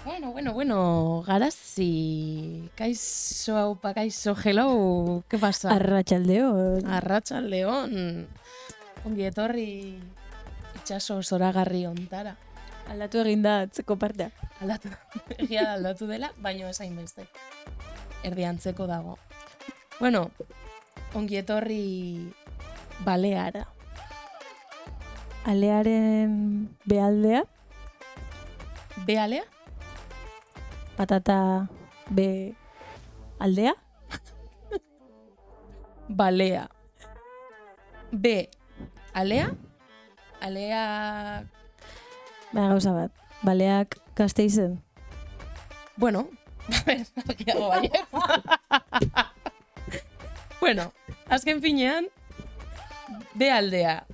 Bueno, Garazi, kaixo, aupa, kaixo, hello, ¿qué pasa? Arratsaldeon. Arratsaldeon, ongi etorri itxaso zoragarri ontara. Aldatu egin da atzeko partea. Egia aldatu dela, baino esain beste. Erdi antzeko dago. Bueno, ongi etorri baleara. Alearen bealdea, Bealea? patata be aldea, Balea. B. Alea? Alea... gauza bat. Baleak Gasteizen. Bueno, a ver, argiago baiet. Bueno, azken finean, B aldea.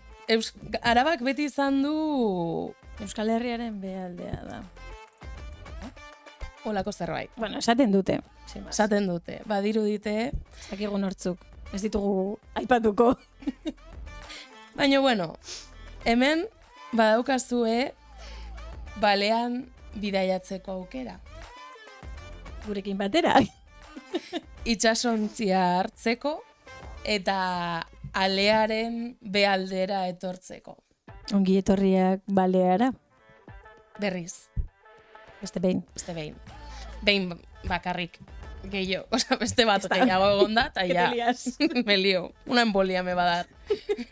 Arabak beti izan du Euskal Herriaren bealdea da. olako zerbait. Bueno, esaten dute. Esaten dute, badiru dite, Zakigu nortzuk. Ez ditugu aipatuko. baina bueno, hemen badaukazue balean bidaiatzeko aukera. Gurekin batera. Itxasontzia hartzeko eta alearen bealdera etortzeko. Ongi etorriak baleara. Berriz, Beste behin. beste behin. Behin bakarrik gehiago, oza, beste bat gehiago egon da, eta ja, me lío. Una embolia me va a dar.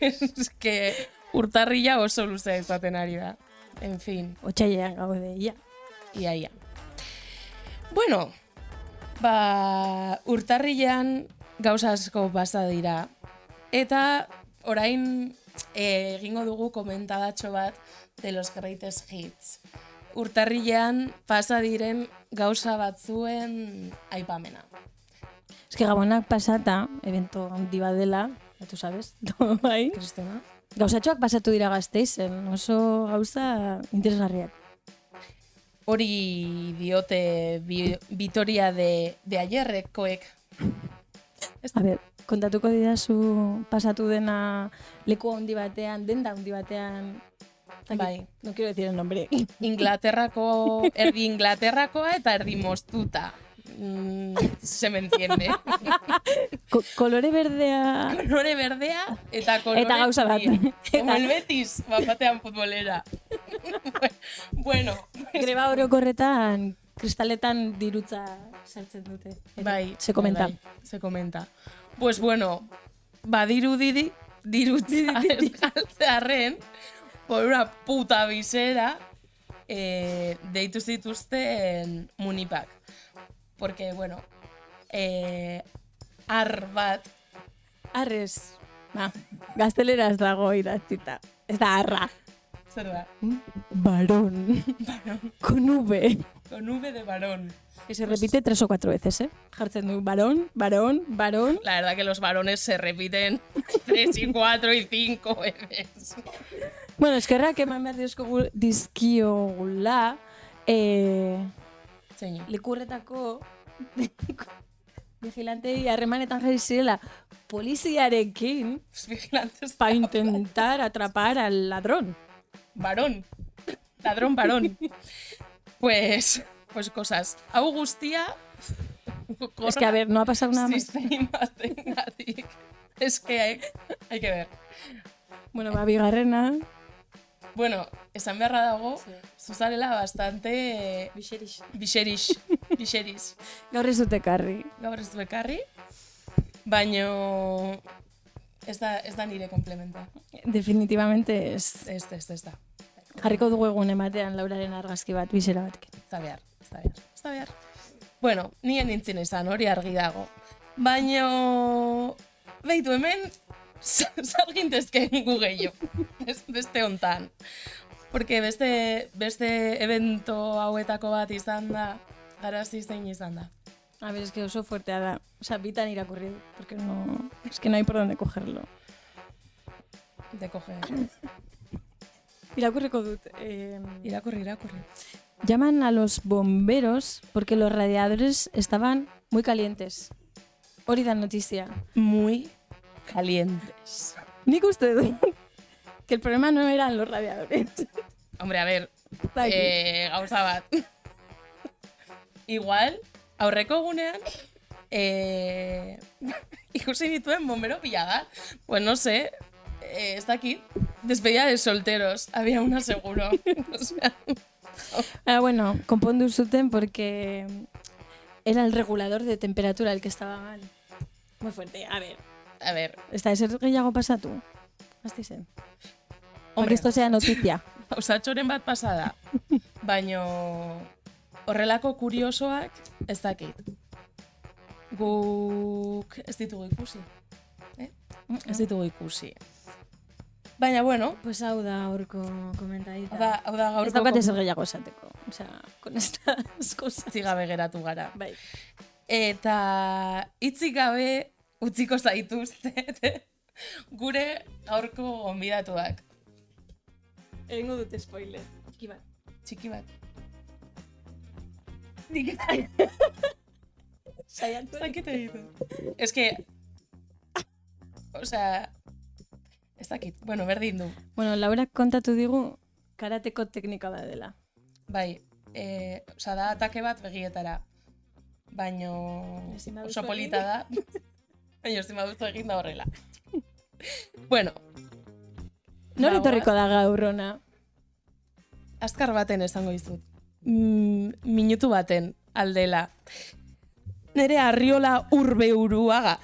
Es que urtarrila oso luzea izaten ari da. En fin, Otsailean gaude, ja. ia. Bueno, urtarrilean gauza asko pasa dira. Eta orain egingo dugu komentadatxo bat de los greatest hits. Urtarrilean pasa diren gauza batzuen aipamena. Ez que Gabonak pasata, evento handi badela, tu sabes, bai. Kristona? Gauzatxoak pasatu dira Gasteizen, oso gauza interesgarriak. Hori diote Vitoria de Ayerrekoek. A ber, kontatuko didazu pasatu dena leku handi batean, denda handi batean. Bai. No quiero decir el nombre. Erdi Inglaterrakoa eta erdi moztuta. Se me entiende. Kolore berdea. Kolore berdea eta kolore Eta gauza bat. zuria. Como el Betis, batean futbolera. Bueno, Greba orokorretan kristaletan dirutza sartzen dute. bai. Se comenta. Bai, se comenta. Pues bueno, dirutza galtzearren, por una puta visera, deitu zituzten Munipak. Porque, bueno, ar bat, Arrez. Gazteleraz dago idatzita. Ez da arra. zer da? Varón. Con V. Con V de varón. Que se repite 3 o 4 veces, ¿eh? Jartzen du varón, varón, varón. La verdad que los varones se repiten 3 y 4 y 5 veces. Bueno, eskerrak eman behar dizkiogula Zein. lekurretako vigilantei harremanetan jarri zirela poliziarekin Los vigilantes. para intentar atrapar al ladrón. Varón. Ladrón varón. Pues cosas. Hau guztia... Es que, a ver, no ha pasado nada más. Sistematengatik. Es que hay que ver. Bueno, bigarrena. Bueno, esan beharra dago, zuzarela bastante bixeriz. Gaur ez dute karri. Gaur ez du ekarri, baino ez da nire komplementa. Definitivamente ez. Ez da. Jarriko dugu egun ematean Lauraren argazki bat, bizera batekin. Ez da behar. Bueno, nien nintzen izan, hori argi dago. Baino, behitu hemen, salgintezken gu gehiago, beste hontan. Porque beste evento hauetako bat izan da, Garazi zein izan da. A ver, es que oso fuertea da. O sea, bitan irakurri dut, porque no... Es que no hay por dónde cogerlo. De coger. Irakurriko dut. Irakurri. Llaman a los bomberos porque los radiadores estaban muy calientes. Hori da notizia. Muy calientes. Nik uste dut que el problema no eran los radiadores. Hombre, a ver, gauza bat. igual, aurreko egunean, ikusi dituen bombero pila pues no sé, ez dakit, despedida de solteros, había una seguro. O sea, bueno, konpondu zuten porque era el regulador de temperatura el que estaba mal. Muy fuerte, a ver. Ez da ezer gehiago pasatu? Hasti zen. Para que esto sea noticia. Gauzatxoren bat pasada, baino horrelako kuriosoak ez dakit. Guk ez ditugu ikusi. Ez ditugu ikusi. Baina, bueno. Pues hau da gaurko komentadita. Hau da gaurko. Ez daukat ezer gehiago esateko. O sea, con estas cosas. Zigabe geratu gara. Bai. Eta hitzik gabe utziko zaituzte gure gaurko gonbidatuak. Egingo dute spoiler. Txiki bat. Saiatu. Zakite egiten. Ez que... O sea... Ez dakit. Bueno, berdin du. Bueno, Laura kontatu digu karateko teknika bat dela. Bai. Osa da atake bat begietara. Baino... Oso polita da. Baina ezin baduzu egin da horrela. Bueno. Nor etorriko da gaur ona? Azkar baten esango dizut. Minutu baten aldela. Nere Arriola Urbeuruaga.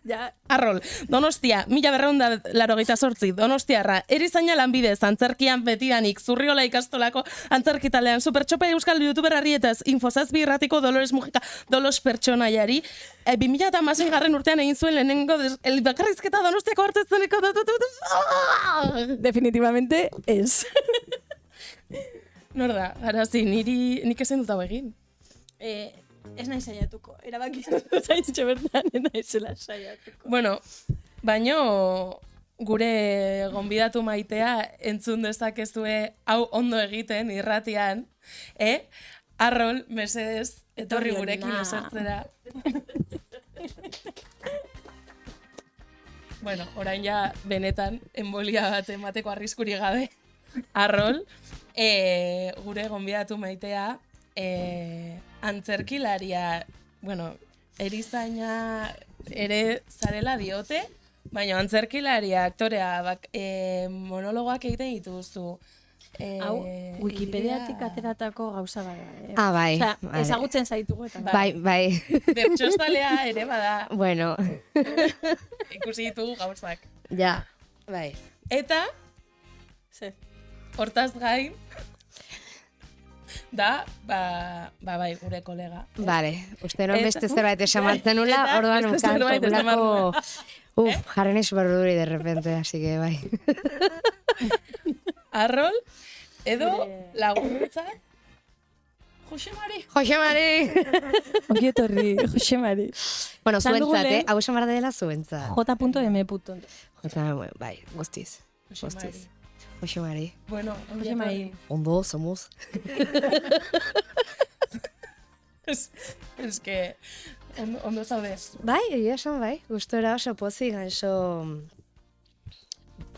Ja. Arrol, Donostia, 1988, Donostiarra, erizaina lanbidez, antzerkian betidanik, Zurriola ikastolako antzerkitalean, Supertxopa euskal youtuber harrietaz, Infozazpi irratiko Dolores Mujika, Dolos pertsonaiari, 2016 garren urtean egin zuen lehenengo bakarrizketa Donostiako artezeneko Definitivamente ez. Nor da, arazi, nik ezen dut hau egin. Ez nahi saiatuko, erabaki zaitxe bertan, naizela saiatuko. Bueno, baino gure gonbidatu maitea entzun dezakezue hau ondo egiten irratian, Arrol, mesedez, etorri gurekin esertzera. Bueno, orain ja benetan enbolia bat emateko arriskuri gabe. Arrol, gure gonbidatu maitea, antzerkilaria, bueno, erizaina ere zarela diote, baina antzerkilaria, aktorea, monologoak egiten dituzu. Hau, Wikipediatik ateratako gauza bada. Ah, bai. Osea, vale. ezagutzen zaitugu eta. Bai. Bertxostalea ere bada. Bueno. Ikusi ditugu gauzak. Ja, bai. Eta, hortaz gain, da, bai, gure kolega. Vale, uste non beste zerbait esamartzen nula, orduan unkanto jarren izu barduri de repente, así que bai. Arrol, edo laguntzak, Jose Mari. Ongi etorri, Jose Mari. Bueno, zuentzat, hau esan barra dela zuentzat. J.M. Bai, guztiz. Jose Mari. Bueno, Jose Mari. Ondo, somos. Es que, ondo zaudez. Bai, egia esan bai. Gustora oso pozik,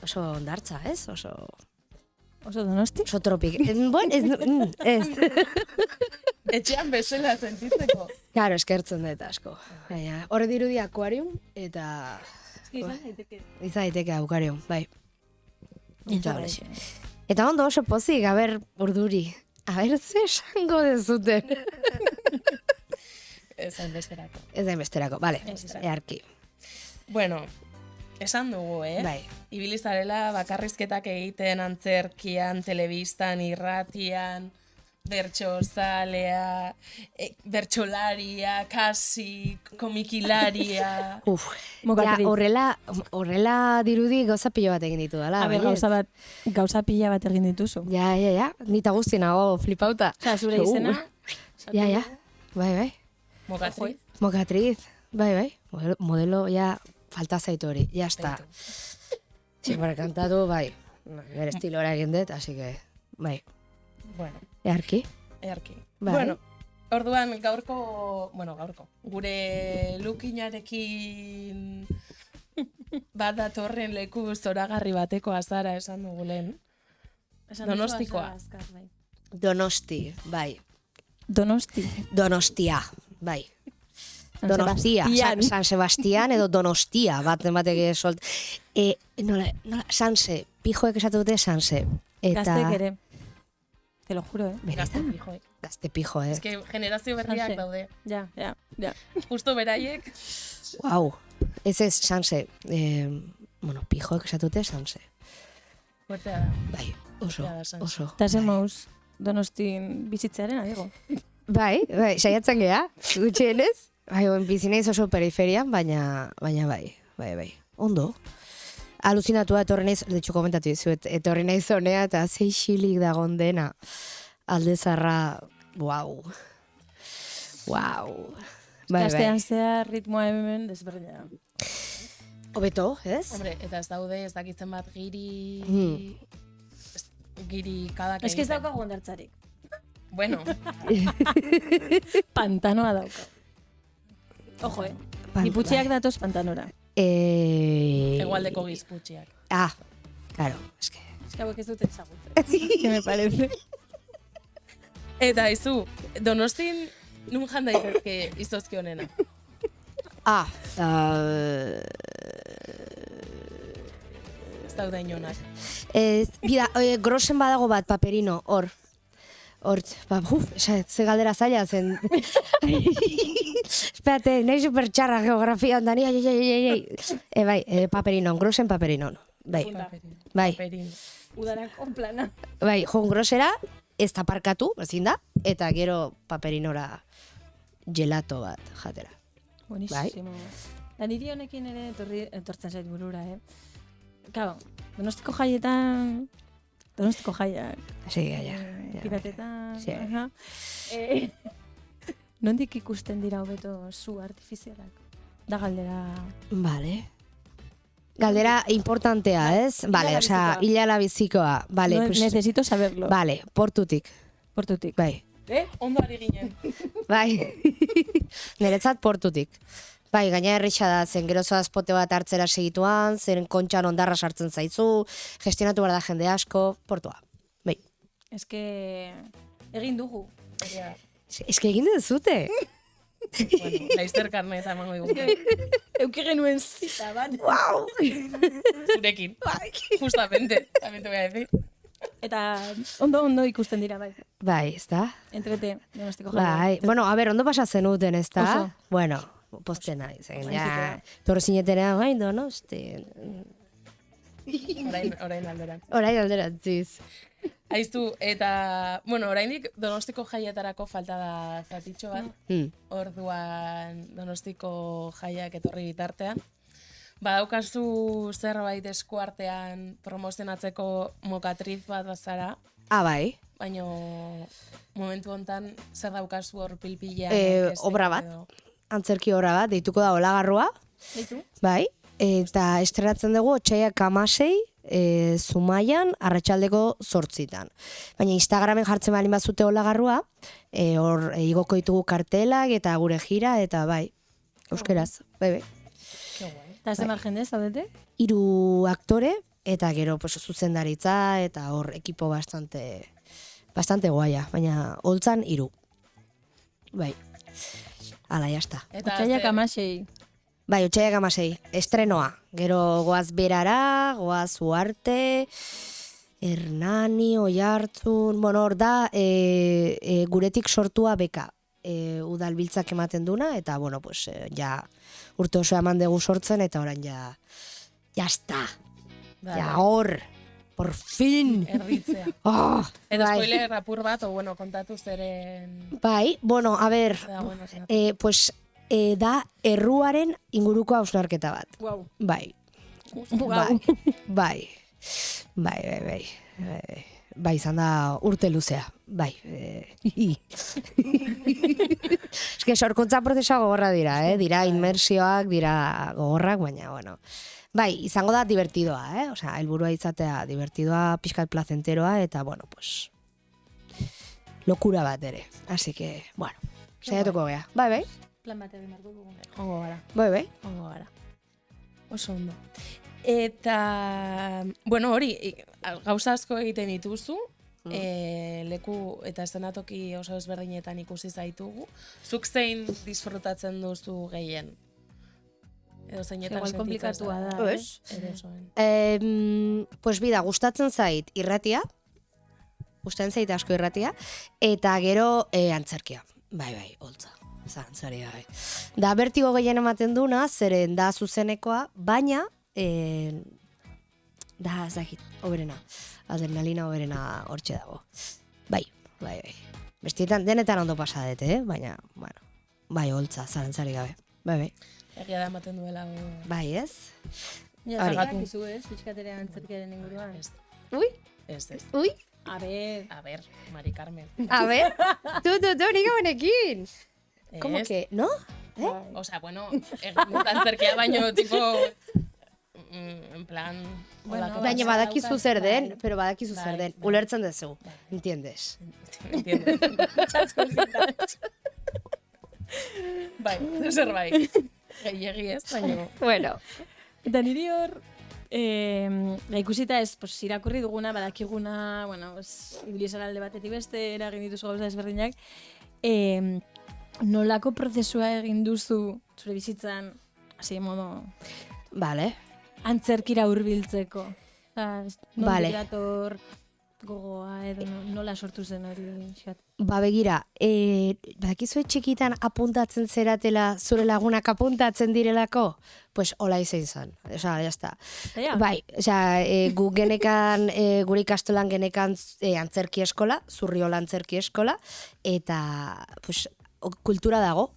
oso ondartza, ez? Oso Donosti? Oso tropik. Ez. Etxean bezala sentitzeko. Claro, eskertzen dut asko. Baina, horre dirudi akuarium, eta... Izan daiteke akuarium, bai. Eta ondo oso pozik, urduri. Ze esango dezuten. Ez hainbesterako. Ez da inbesterako, bale, earki. Bueno, esan dugu, Bai. Ibilizarela bakarrizketak egiten antzerkian, telebistan, irratian, bertxozalea, bertxolaria, kasi, komikilaria. Ja, horrela dirudi gauza pilo bat egin ditu dela. Gauza pila bat egin dituzu. Ja. Nita guzti nago flipauta. Osa, zure izena? Ja. Bai. Mokatriz. Bai. Modelo, ja, falta zaitu hori. Ja, está. Siempre kantatu, bai. Bere estilora egin dut, así que, bai. Bueno. Earki. Bai. Bueno, orduan gaurko, gure lukinarekin bat datorren leku zoragarri bateko azara esan dugu lehen. Donostikoa. Donosti, bai. Donostia, bai. Donostia, San Sebastian edo Donostia, batek esolt. Nola, Sanse, pijoek esatu dute Sanse. Gaztek ere. Te lo juro, Gazte pijoek. Gazte pijo, Es que generazio berriak daude. Ja. Justo beraiek. Wow. Ez Sanse. Pijoek esatu dute Sanse. Fuertea da. Bai, oso. Eta zemouz Donostin bizitzearen, adigo. Bai, saiatzen geha, gutxienez. Bai, bizi naiz oso periferian, baina bai. Ondo. Alucinatua etorri naiz, detxu komentatu dizuet, etorri naiz honea eta xilik dagon dena. Aldezarra, wow. Gaztean zehar ritmoa hemen desberdina. Hobeto, ez? Hombre, eta ez daude, ez dakitzen bat giri kadak egiten. Ez que ez daukagu ondartzarik. Bueno. Pantanoa dauka. Ojo, Giputxiak datoz pantanora. Egualdeko gizputxiak. Claro, es que hauek ez dute ezagutzen. Que me parece. Eta izu, Donostin nun jan daitezke izozki honena? Ez dauda inonak. Grosen badago bat, paperino, hor, ze galdera zaila zen. Espérate, nahi super txarra geografia ondan, bai, paperinon, grosen paperinon. Bai. Udarako plana. Bai, grosera, ez taparkatu, ezin da, eta gero paperinora gelato bat jatera. Buenísimo. Da niri honekin ere etortzen zait burura, Claro, Donostiko jaietan... Donostiko jaiak. Sí, ja. Piratetan... Sí. Nondik ikusten dira hobeto zu artifizialak? Da galdera... Vale. Galdera importantea, ez? Vale, osea, hilala bizikoa. Vale, no, pues... Necesito saberlo. Vale, Portutik. Bai. Ondo ari ginen. Bai. Niretzat Portutik. Bai, gaina errixa da, zen gerozo azpote bat hartzera segituan, zen kontxan ondarra sartzen zaizu, gestionatu behar da jende asko, Portua. Bai. Egin dugu. Egin duzute. Bueno, laizter karnez amango dugu. Euki genuen zita bat. Wow! Zurekin. Justamente, también te voy a decir. Eta ondo ikusten dira, bai. Bai, ez da? Entrete, Donostiko jaia. Bai, bueno, a ber, ondo pasa zenuten, ez da? Oso. Bueno, postena, zen, ja. Torre zinetenean, bai, Donosti. Orain alderantz. Orain alderantziz. Aiztu, eta, bueno, oraindik Donostiko jaietarako falta da zatitxo bat. Orduan Donostiko jaiak etorri bitartean. Badaukazu zerbait eskuartean promozionatzeko mokatriz bat bazara. Bai. Baina momentu hontan zer daukazu hor pilpila. Obra bat. Antzerki obra bat, deituko da Olagarrua. Deitu? Bai. Eta estrenatzen dugu otsailak 16, Zumaian, arratsaldeko 8. Baina Instagramen jartzen baldin bazute Olagarrua, hor igoko ditugu kartelak eta gure jira, eta bai, euskeraz. Bai. Eta zer jende zaudete? 3 aktore, eta gero zuzendaritza, eta hor ekipo bastante guaia, baina holtzan 3. Bai. Ala, jazta. Otsailak 16. Bai, otsailak 16. Estrenoa. Gero goaz Berara, goaz Uarte, Hernani, Oiartzun, bueno, hor da, guretik sortua beka. Udalbiltzak ematen duna, eta, bueno, pues, ja urte oso eman dugu sortzen, eta orain jazta. Ja, hor, por fin. Erritzea. Eta spoiler apur bat, o bueno, kontatu zeren... Bai, bueno, a ber, pues, da erruaren inguruko hausnarketa bat. Wow. Bai. Bai. Bai, izan da urte luzea. Bai. Eske sorkuntza prozesua gogorra dira, dira inmersioak, dira gogorrak, baina, bueno. Bai, izango da divertidoa, osea, helburua izatea divertidoa, pixkat placenteroa, eta, bueno, pues, lokura bat ere. Así que, bueno, saiatuko gea. Bai. Plan bat egin marko dugu. Hongo gara. Bai. Hongo gara. Oso ondo. Eta, bueno, hori, gauza asko egiten dituzu, leku eta eszenatoki oso ezberdinetan ikusi zaitugu. Zuk zein disfrutatzen duzu gehien? Edo zeinetan igual komplikatua da. Pues bida, gustatzen zait irratia, gustatzen zait asko irratia, eta gero antzerkia. Bai, holtza. Zantzaria, bai. Da, bertigo gehien ematen duna, zeren da zuzenekoa, baina, da, ez dakit, oberena. Adrenalina oberena hortxe dago. Bai. Bestietan, denetan ondo pasadete, baina, bueno, bai, holtza, zarantzari gabe. Bai. Egia da ematen duela. Bai, ez? Ja, zagakizu ez, pixkatere antzerkiaren inguruan. Ui? Ez. Ui? A ver, Mari Carmen. A ver, tu, nik honekin. ¿Cómo que? ¿No? O sea, bueno, antzerkia baino, tipo, en plan... Baina badakizu zer den, pero badakizu zer den. Ulertzen dezu, entiendes? Entiendes. Muchas cositas. Bai, zerbait. Gehiegi ez, baina... Bueno. Eta niri hor, ikusita ez, irakurri duguna, badakiguna, bueno, ibilizan alde batetik beste, eragin dituzu gauza ezberdinak, nolako prozesua egin duzu zure bizitzan, hasi modo... Vale. Antzerkira hurbiltzeko. Vale. Nolirator gogoa edo nola sortu zen hori. Begira, badakizu txikitan apuntatzen zeratela zure lagunak apuntatzen direlako? Pues hola izan zen. Osa, jazta. Bai, gu genekan, gure ikastolan genekan antzerki eskola, Zurriola antzerki eskola, eta pues, kultura dago,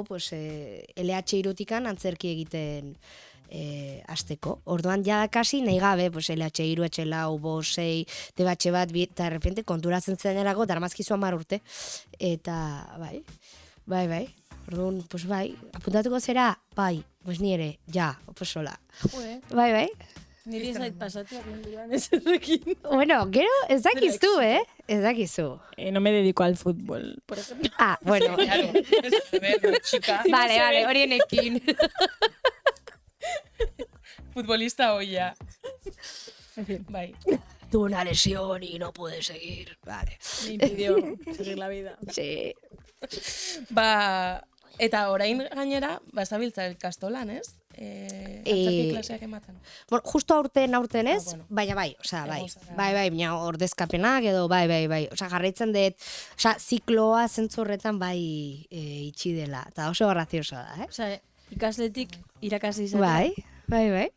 pues, LH irutikan antzerki egiten azteko. Orduan ja kasi nahi gabe, pues, LH iru, etxe lau, bo, sei, debatxe bat, eta errepente konturatzen zenerako, daramazkizu 10 urte. Eta, bai. Orduan, pues bai, apuntatuko zera, bai, pues ni ere, ja, pues hola. Bai. Niri ez zait pasatu arrenduan ez errekin. Bueno, gero ez dakizu, Ez dakizu. No me dedico al fútbol, por ejemplo. Ah, bueno. Claro, chica. Vale, horienekin. Futbolista oia. En fin. Bai. Tuvo una lesión y no pude seguir. Vale. Me impidió seguir la vida. Sí. Eta orain gainera, zabiltza ikastolan, ez? Antzerki klaseak ematen. Bueno, justo aurten ez, bueno. Baina bai, baina ordezkapenak edo bai. Osea, jarraitzen dut, zikloa zentzurretan bai itxi dela, eta oso graziosoa da, Osea, ikasletik irakasle izatea. Bai.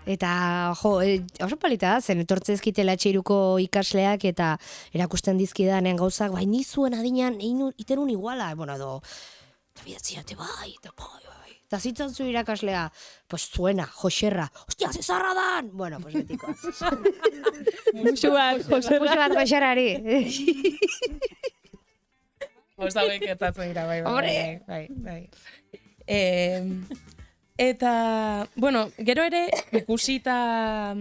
Eta, oso palita da, zen etortze ezkitela txiruko ikasleak eta erakusten dizkidanean gauzak, bai, ni zuen adinean iterun iguala, bueno, edo, eta bidatziate, bai. Eta zitzen zu irakaslea, pues zuena, Joserra, hostia, zezarra dan! Bueno, pues betikoa. Muxu bat, Joserrari. Os dauek gertatzen dira, bai. Eta, bueno, gero ere ikusita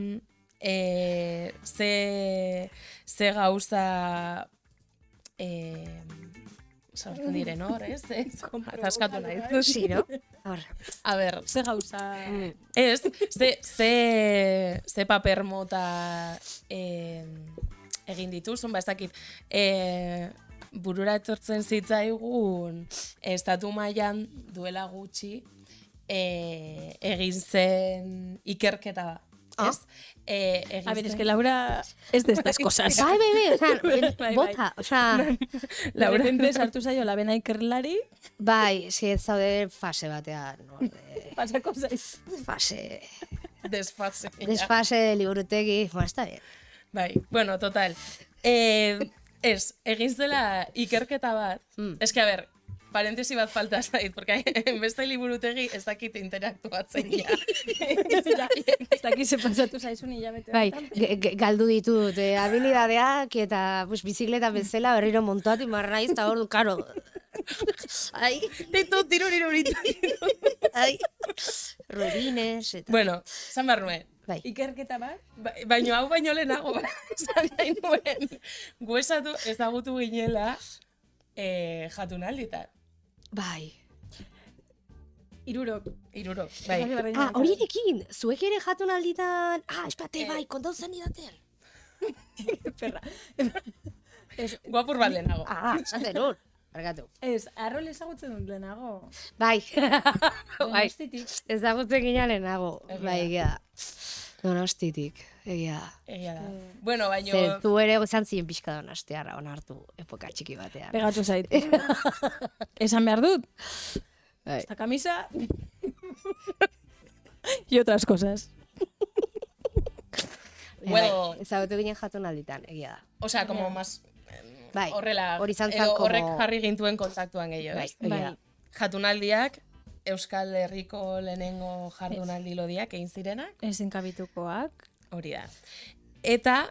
ze gauza sartzen diren hor, ez? Ataskatu nahi. Sí, no? A ber, ze gauza... Ez, ze paper mota egin dituzun, ez dakit, burura etortzen zitzaigun estatu mailan duela gutxi egin zen ikerketa, ez? A ver, es que Laura es de estas cosas. Bai, bota, De repente sartu zaio labena ikerlari. Bai, ez zaude fase batean. Pasako zaiz. Desfase liburutegi, bueno, está bien. Bai, bueno, total. Egin zela ikerketa bat. Ez que, a ber, parentesi bat falta zait, porque beste liburutegi ez dakit interaktuatzen ja. Ez dakit ze pasatu zaizun hilabete. Bai, galdu ditut habilidadeak eta bizikleta bezala berriro montuatu marraiz, eta hor du, karo. Ai, tiro. Ai, ruedines, eta... Bueno, zan barruen. Bai. Ikerketa bat? Baino hau baino lehenago, zan nahi nuen, guesatu ezagutu ginela jatunalditan. Bai. Irurok, bai. Horienekin, zuek ere jatunalditan... espate, bai, kontau zen idaten. Perra. Guapur bat lehenago. Zaten hor, barkatu. Ez, arrol ezagutzen dut lehenago. Bai, Donostitik. ezagutzen gina lehenago. Egia Bai, da. egia da. Donostitik, egia da. Egia da. Bueno, baino... Zer, zu ere izan ziren pixka Donostiarra onartu epoka txiki batean. Pegatu zait. Esan behar dut. Bai. Esta camisa... y otras cosas. Well- Ezagutu ginen jatunalditan, egia da. Osea, como más... Bai, Horrela, hori izan zen edo como- horrek jarri gintuen kontaktuan gehiago. Bai, ez? egia da. Jatunaldiak, Euskal Herriko lehenengo jardunaldi lodiak egin zirenak, Ezin kabitukoak. hori da. Eta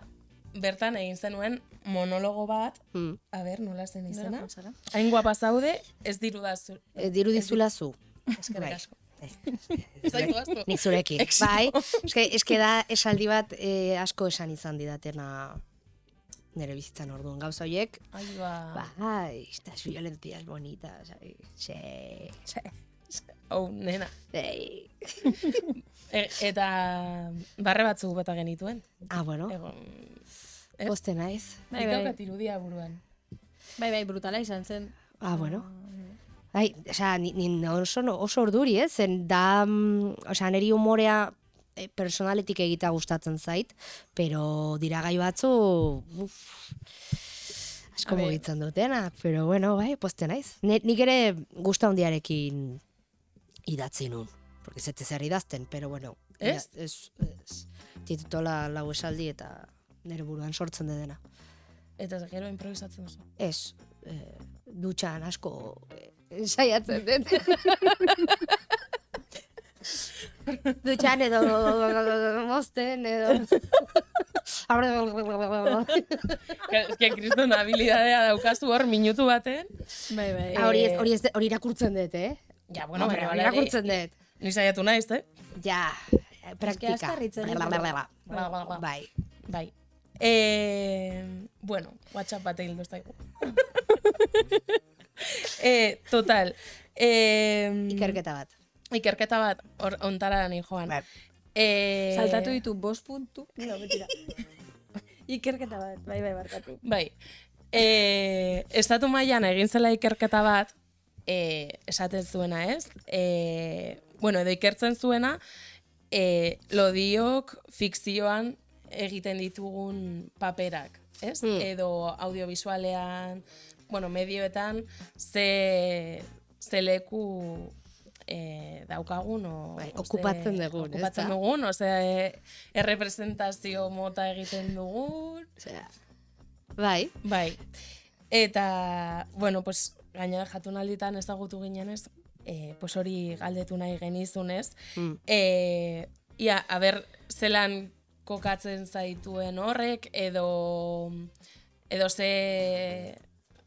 bertan egin zenuen monologo bat, Hmm. a ber, nola zen izena? Nora zara? Hain guapa zaude, ez dirudazu. Diru dizula zu. Eskerrik Bai. asko. Ez zaitu gaztu. Nik zurekin. Exito. Bai, eske da esaldi bat asko esan izan didatena nire bizitzan orduan. Gauza horiek, Ai, ba. bai, estas violentías bonitas, sí. Oh, nena. Ei. Eta barre batzuk bota genituen. Bueno, Egon, poste naiz. Bai, nik bai. daukat irudia buruan. Bai, brutala izan zen. Bueno. Bai, osea, ni oso urduri, zen da, osea, niri humorea personaletik egita gustatzen zait, pero dira gai batzu, asko A ber. mugitzen dutena, pero bueno, bai, poste naiz. Nik ere gusta handiarekin idatzi nun, porque zete zer idazten, pero bueno. Ez? Ez. Titutola lau esaldi eta nire buruan sortzen dena. Eta gero improvisatzen duzu. Ez, dutxan asko saiatzen dut. Dutxan edo mozten edo... Que kriston habilidadea daukazu hor minutu baten. Bai, bai. Hori irakurtzen dut, Ja, bueno, Hombre, baina hori irakurtzen dut. Ni saiatu naiz, Ja, praktika. azkarritzen dut. Bai. Bai. Bueno, WhatsApp bat egin duztaigu. Total. Ikerketa bat. Ikerketa bat, ontara ni joan. Bai. Saltatu ditu 5 puntu. No, mentira. Ikerketa bat, bai, barkatu. Bai. Estatu mailan egin zela ikerketa bat, esaten zuena, ez? Bueno, edo ikertzen zuena, lodiok fikzioan egiten ditugun paperak, ez? Edo audiovisualean, bueno, medioetan, ze leku daukagun, Bai, okupatzen dugun, ez da? okupatzen dugun, errepresentazio mota egiten dugun. Osea, bai. Bai. Eta, bueno, pues, gainera jatunalditan ezagutu ginenez, pues hori galdetu nahi genizunez. Ia, aber, zelan kokatzen zaituen horrek, edo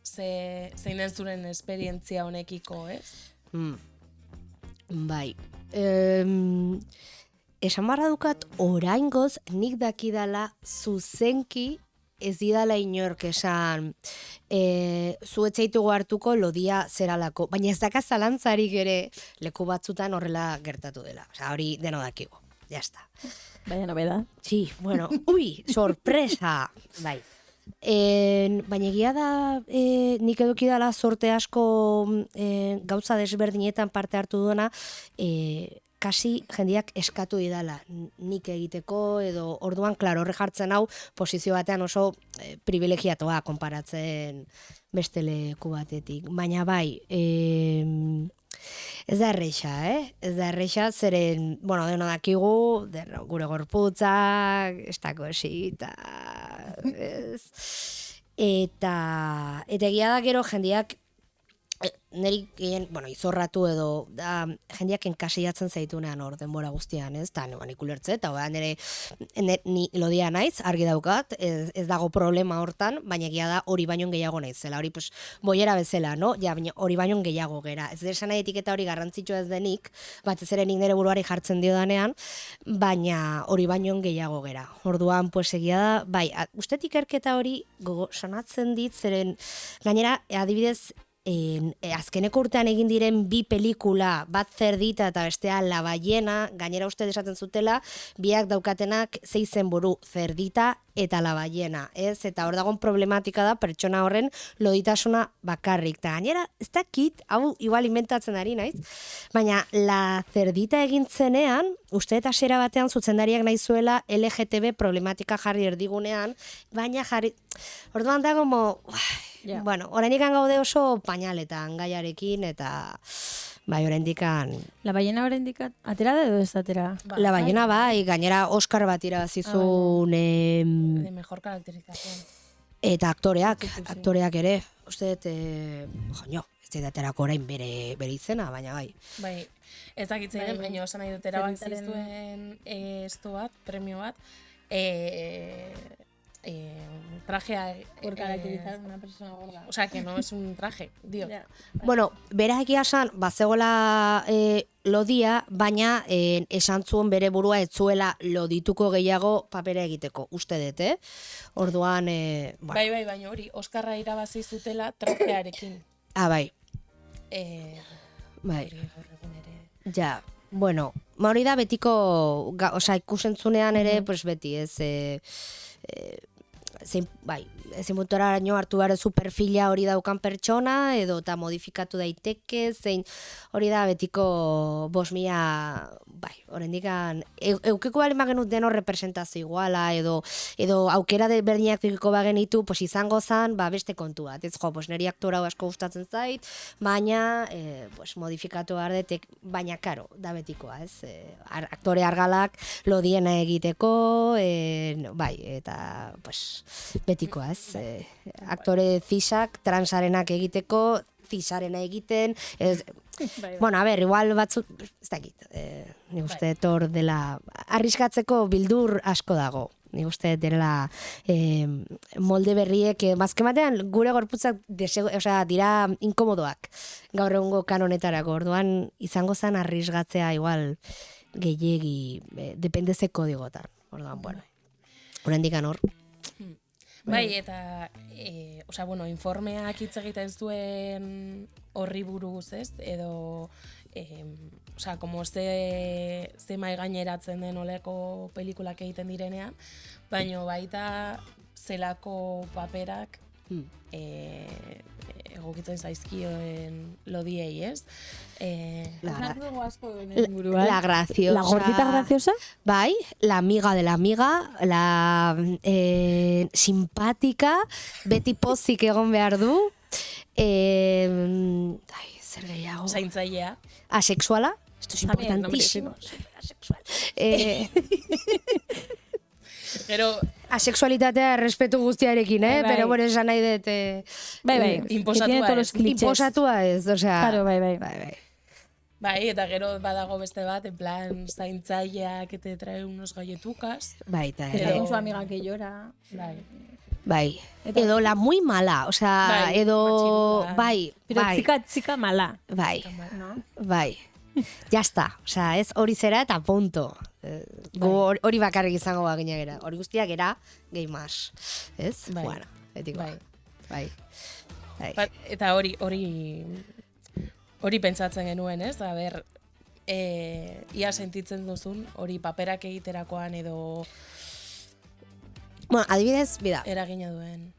zeinen zuren esperientzia honekiko, ez? Bai. Esan barra dukat, oraingoz nik dakidala zuzenki ez didala inork esan zu etzaitugu hartuko lodia zeralako. Baina ez daka zalantzarik ere leku batzutan horrela gertatu dela. Osa, hori deno dakigu. Ya está. Baina nobeda. Sí, bueno, ui, sorpresa! Bai. Baina egia da, nik eduki dala sorte asko gauza desberdinetan parte hartu duena, kasi jendiak eskatu didala nik egiteko, edo orduan, klaro, horre jartzen hau, posizio batean oso privilegiatoa konparatzen beste leku batetik. Baina bai, ez da erreixa, Ez da erreixa, zeren, bueno, deno dakigu, gure gorputzak, ez dako esita, ez. Eta egia da gero jendiak, niri gehien, bueno, izorratu edo, da, jendiak enkasiatzen zaitunean hor denbora guztian, ez? Ta, nik ulertze, eta ni lodia naiz, argi daukat, ez dago problema hortan, baina egia da hori baino gehiago naizela, hori pues, boiera bezala, no? Ja, baina hori baino gehiago gera. Ez esan nahi etiketa hori garrantzitsua ez denik, batez ere nik nire buruari jartzen diodanean, baina hori baino gehiago gera. Orduan, pues egia da, bai, uste ikerketa hori sanatzen dit, zeren gainera, adibidez, azkeneko urtean egin diren 2 pelikula, bat Zerdita eta bestea La Ballena, gainera uste esaten zutela, biak daukatenak 6 izenburu, Zerdita eta La Ballena, ez? Eta hor dagoen problematika da pertsona horren loditasuna bakarrik. Eta gainera, ez dakit, hau igual inventatzen ari naiz, baina La Zerdita egintzenean, uste eta hasiera batean zuzendariak nahi zuela LGTB problematika jarri erdigunean, baina jarri... Orduan da como... Yeah. Bueno, oraindik gaude oso pañaletan gaiarekin eta bai, oraindikan La Ballena oraindik atera da edo ez atera? La Ballena bai, gainera Oscar bat irabazizun de mejor caracterización. Eta aktoreak ere, uste joño, ez da aterako orain bere izena, baina bai. Bai, ez dakitzen, baina osan nahi dut erabakiztuen esto bat, premio bat, trajea por caracterizar una persona gorda. O sea, que no es un traje, dio. Yeah. Bueno, berak egia esan, bazegoela lodia, baina esan zuen bere burua ez zuela lodituko gehiago papera egiteko, uste dut, Orduan, bueno. Bai, baina hori, Oskarra irabazi zutela trajearekin. Bai. Bai. Ja, bueno, hori da betiko, osea, ikusentzunean ere, pues beti, ez... ezin puntuaraino hartu behar zu perfila hori daukan pertsona, edo eta modifikatu daiteke, zein hori da betiko 5.000, bai, oraindikan eukeko bali magenut deno representazio iguala, edo aukera de berdinak dukiko bagenitu, pues izango zan, beste kontu bat, ez jo, pues niri aktora asko gustatzen zait, baina, pues modifikatu behar detek, baina karo, da betikoa, ez, aktore argalak lodiena egiteko, bai, eta, pues, betikoa, ez, aktore zisak, transarenak egiteko, zisarena egiten, bueno, a ber, igual batzut, ez dakit, nik uste tor dela, arriskatzeko bildur asko dago, nik uste dela molde berriek, mazken batean gure gorputzak dira inkomodoak, gaur egungo kanonetarako, orduan izango zen arrisgatzea igual gehiegi, dependezeko digotan, orduan, bueno, oraindik hor. Bai, eta, osea, bueno, informeak hitz egiten zuen horri buruz, ez? Edo, osea, como ze mai gaineratzen den oleko pelikulak egiten direnean, baino baita zelako paperak egokitzen zaizkioen lodiei, ez? La graciosa. La gordita graciosa? Bai, la amiga de la amiga, la simpática, beti pozik egon behar du. Zer gehiago? Zaintzailea. Asexuala, esto es importantísimo. Asexual. Pero asexualitatea respetu guztiarekin, bai. Pero bueno, esan nahi dut... Bai, imposatua ez, osea... Claro, bai. Bai, eta gero badago beste bat, en plan, zaintzaileak te trae unos galletukas. Bai, eta... Con su amiga que llora. Bai. Edo la muy mala, osea, edo... Bai. Pero chica mala. Bai. Bai. Ya está, osea, ez hori zera eta punto. Hori bakarrik izango bagina gera. Hori guztiak gera, gehi mas. Ez? Bai. Bueno, etiko. Bai. Eta hori pentsatzen genuen, ez? A ber, ia sentitzen duzun, hori paperak egiterakoan edo... Bueno, adibidez, bida. Eragina duen.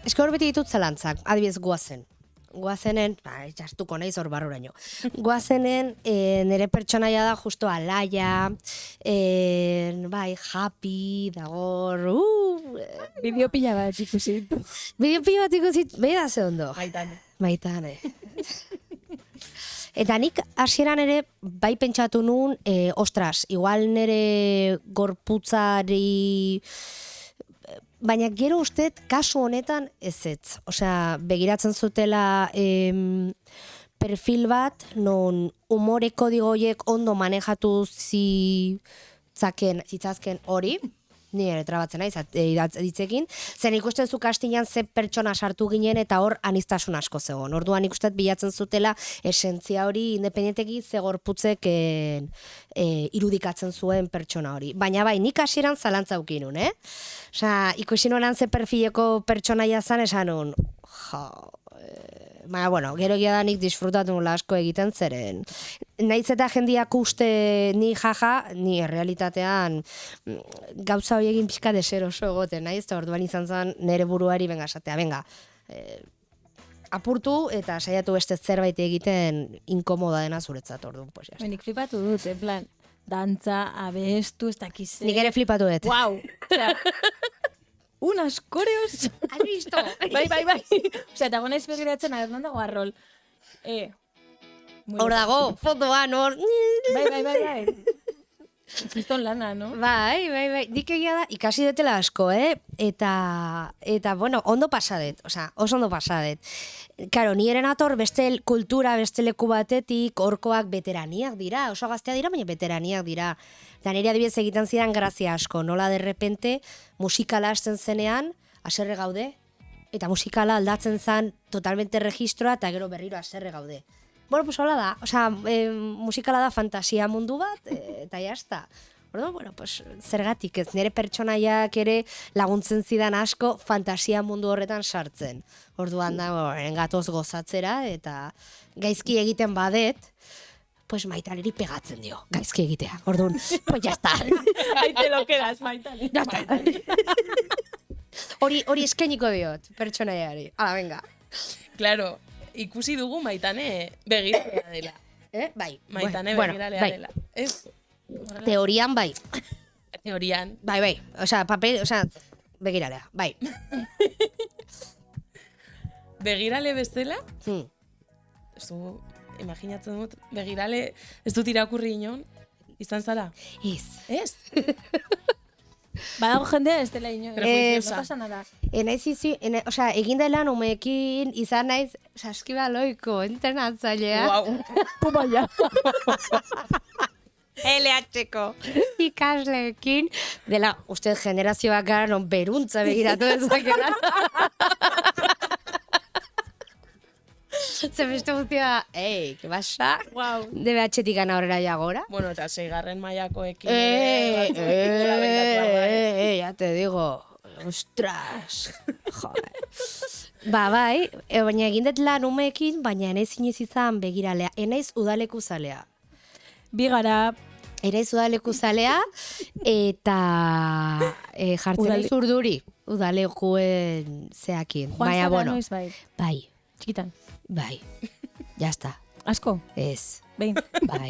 Eske hor beti ditut zalantzak, adibidez Guazenen, jastuko naiz hor barruraino. Guazenen, nire pertsonaia da justo alaia, bai, happy, dagor, Bideo pila bat ikusit. Behi da ze ondo. Maitane. Eta nik hasieran ere bai pentsatu nun, ostras, igual nire gorputzari... Baina gero usted, kasu honetan ezetz. Osea, begiratzen zutela perfil bat, non umore kodigoiek ondo manejatu zitzazken hori, ni ere trabatzen naiz ditzekin, zen ikusten zu kastinan ze pertsona sartu ginen eta hor aniztasun asko zegoen. Orduan ikusten bilatzen zutela esentzia hori independenteki ze gorputzek irudikatzen zuen pertsona hori. Baina bai, nik hasieran zalantza ukinun, Osea, ikusi nolan ze perfileko pertsonaia zan esan nun, baina, bueno, gero egia da nik disfrutatu nula asko egiten zeren. Naiz eta jendiak uste ni jaja, ni realitatean gauza horiegin pixka deseroso egoten, naiz, eta orduan izan zen nire buruari, venga, esatea, venga, apurtu eta saiatu beste zerbait egiten inkomoda dena zuretzat, orduan, pues, ya. Nik flipatu dut, en plan, dantza, abestu, ez dakize. Nik ere flipatu dut. Guau! Osea, unas coreos. Has visto? Bai. Osea, eta gona izbegiratzen, a ver, non dago arrol. Hor dago, fotoan, hor. Bai. Kriston lana, no? Bai. Dik egia da, ikasi detela asko, Eta, bueno, ondo pasadet. Osea, oso ondo pasadet. Karo, ni eren ator beste kultura, beste leku batetik, horkoak veteraniak dira, oso gaztea dira, baina veteraniak dira. Eta nire adibidez egiten zidan grazia asko, nola de repente musikala hasten zenean, haserre gaude, eta musikala aldatzen zen totalmente registroa, eta gero berriro haserre gaude. Bueno, pues hola da, osea, musikala da fantasia mundu bat, eta jazta. Orduan, bueno, pues zergatik ez, nire pertsonaiak ere laguntzen zidan asko fantasia mundu horretan sartzen. Orduan da, gatoz gozatzera, eta gaizki egiten badet, pues Maitaneri pegatzen dio, gaizki egitea. Orduan, pues jazta. Ahí te lo quedas, Maitane. Hori eskainiko diot, pertsonaiari. Hala, venga. Claro, ikusi dugu Maitane begiralea dela. Bai. Maitane Bueno, begiralea bai. dela. Ez? Teorian, bai. Teorian. Bai. Osea, begiralea, bai. Begirale bezala, zu, imaginatzen dut, begirale, ez dut irakurri inon, izan zara? Ez? Badago jendea ez dela inoiz. No pasa nada. Osea, egin dela umeekin izan naiz saskibaloiko entrenatzailea. Wow. Pumaia. LH-ko ikasleekin dela, uste generazioak gara non beruntza begiratu dezakela. Ze beste guztia, que basa? Wow. DBH-tik gana horrela jagora. Bueno, eta 6. mailakoekin. Ya te digo. Ostras. Joder. Bai, baina egin dut lan umeekin, baina enaiz inoiz izan begiralea. Enaiz udaleku zalea. Bigara. Enaiz udaleku zalea, eta jartzen naiz urduri. Udalekuen zeakin. Baina, bueno. Noiz, bai. Bai. Txikitan. Bai. Jazta. Asko? Ez. Behin. Bai.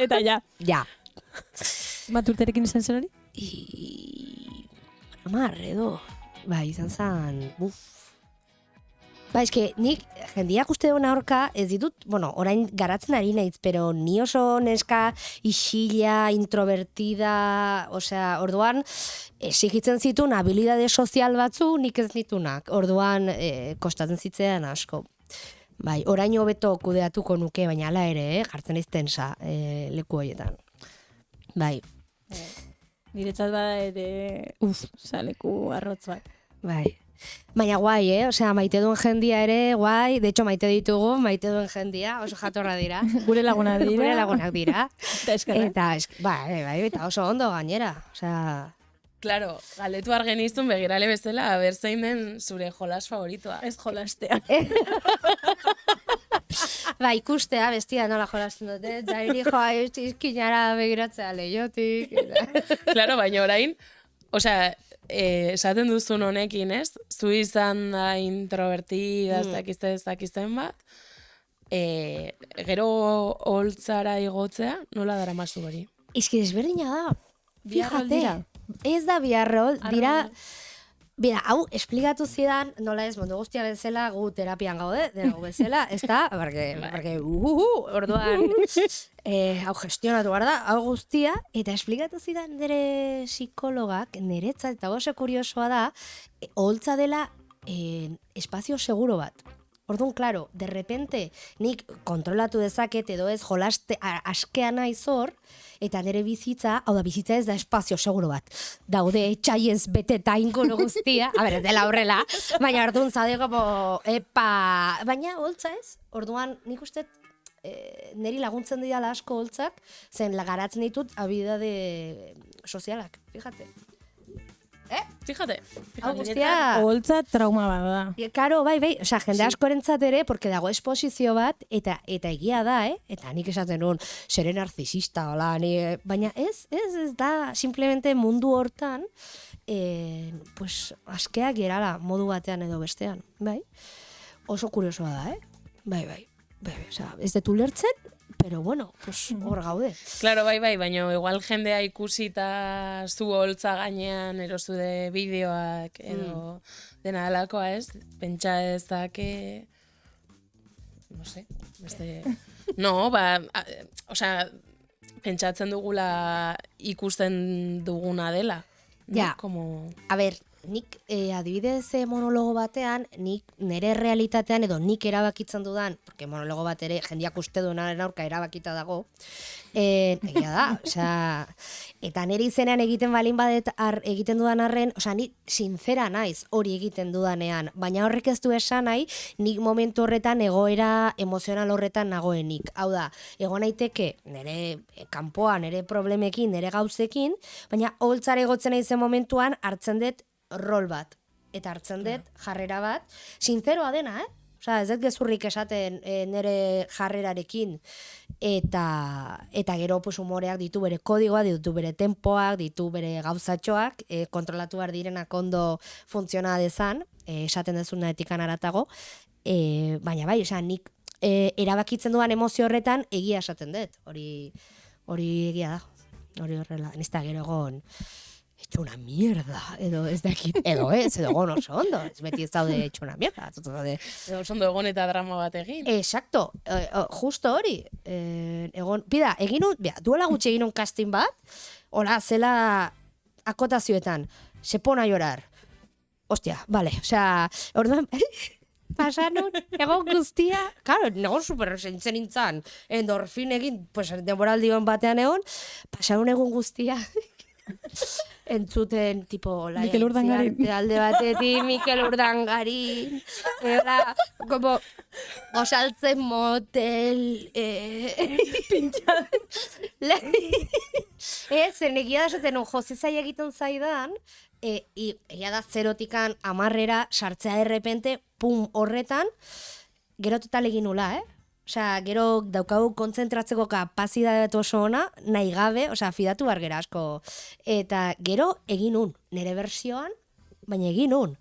Eta ja. Ja. Maturterekin izan zen hori? 10 edo. Bai, izan zen, Ba, eske, nik jendiak uste duen aurka, ez ditut, bueno, orain garatzen ari naiz, pero ni oso neska isila, introvertida, osea, orduan, exigitzen zituen habilidade sozial batzu, nik ez ditunak, orduan, kostatzen zitzean asko. Bai, orain hobeto kudeatuko nuke, baina hala ere, jartzen naiz tensa leku horietan. Bai. Niretzat bada ere, leku arrotz bat. Bai. Baina guai, Osea, maite duen jendia ere, guai. De hecho, maite ditugu, maite duen jendia, oso jatorra dira. Gure lagunak dira. Gure lagunak dira. Eta eskerra. Eta oso ondo gainera. Osea... Claro, galdetu argen izun begirale bezala, ber zein den zure jolas favoritoa. Ez jolastea. Ba, ikustea, bestia nola jolasten dute. Zairi joa, izkinara begiratzea lehiotik. Claro, baina orain, osea, esaten duzun honekin, ez? Zu izan da introvertida, ez dakizten bat, gero holtzara igotzea, nola dara mazu hori? Izki desberdina da. Biarrol dira. Ez da biarrol, dira... Bira, hau, esplikatu zidan, nola ez, mundu guztia bezala, gu terapian gaude, denogu bezala, ez da, porque orduan, hau gestionatu behar da, hau guztia, eta esplikatu zidan nire psikologak, niretzat, eta oso kuriosoa da, holtza dela espazio seguro bat. Orduan, claro, de repente, nik kontrolatu dezaket edo ez jolaste askea naiz hor, eta nire bizitza, hau da, bizitza ez da espazio seguro bat. Daude, txaiez beteta inkono guztia, a ber, ez dela horrela, baina orduan zade como, baina holtza ez, orduan nik uste niri laguntzen dira asko holtzak, zen garatzen ditut habilidade sozialak, fíjate. Fíjate. Hau guztia... Oholtza trauma bat da. Karo, bai, osea, jende askorentzat ere, porque dago esposizio bat, eta egia da, eta nik esaten nuen, zere narzisista, hola, baina ez da, simplemente mundu hortan, pues, askeak gerala modu batean edo bestean, bai? Oso kuriosoa da, bai, osea, ez detu lertzen, pero bueno, pues hor gaude. Claro, bai, baina igual jendea ikusita zu holtza gainean erostu de bideoak edo dena alakoa, ez? Pentsa ezake... No sé, beste... No, osea, pentsatzen dugula ikusten duguna dela. No? Ja, a ber, nik adibidez monologo batean, nik nire realitatean edo nik erabakitzen dudan, porque monologo bat ere jendiak uste duenaren aurka erabakita dago, egia da, osea, eta nire izenean egiten balin badet egiten dudan arren, osea, ni sincera naiz hori egiten dudanean, baina horrek ez du esan nahi, nik momentu horretan egoera emozional horretan nagoenik. Hau da, egon naiteke nire kanpoan, nire problemekin, nire gauzekin, baina holtzare egotzen naizen momentuan hartzen dut rol bat, eta hartzen dut jarrera bat, sinceroa dena, Osea, ez dut gezurrik esaten nire jarrerarekin, eta gero pues, humoreak ditu bere kodigoa, ditu bere tempoak, ditu bere gauzatxoak, kontrolatu behar direnak ondo funtsiona dezan, esaten dezuna etikan aratago, baina bai, osea, nik erabakitzen duan emozio horretan egia esaten dut, hori egia da, hori horrela, nizta gero egon, hecho una mierda, edo ez dakit, edo egon oso ondo, ez beti ez daude hecho una mierda. Edo oso ondo egon eta drama bat egin. Exacto, justo hori. Egon, duela gutxi egin un casting bat, hola, zela akotazioetan, se pone a llorar. Hostia, vale, osea, orduan... Pasanun, egon guztia, claro, negon super zentzen nintzen, endorfin egin, pues, demoraldion batean egon, pasanun egon guztia... entzuten, tipo, Mikel Urdangari. Alde batetik, Mikel Urdangari, como, osaltzen motel, pintxaden. Zen egia da zaten, Jose Zai egiten zaidan, egia da 0tikan 10 sartzea de repente, pum, horretan, gero total egin nula, Osea, gero daukagu kontzentratzeko kapazitatea oso ona, nahi gabe, osea, fidatu bargera asko. Eta gero egin un, nire bersioan, baina egin un.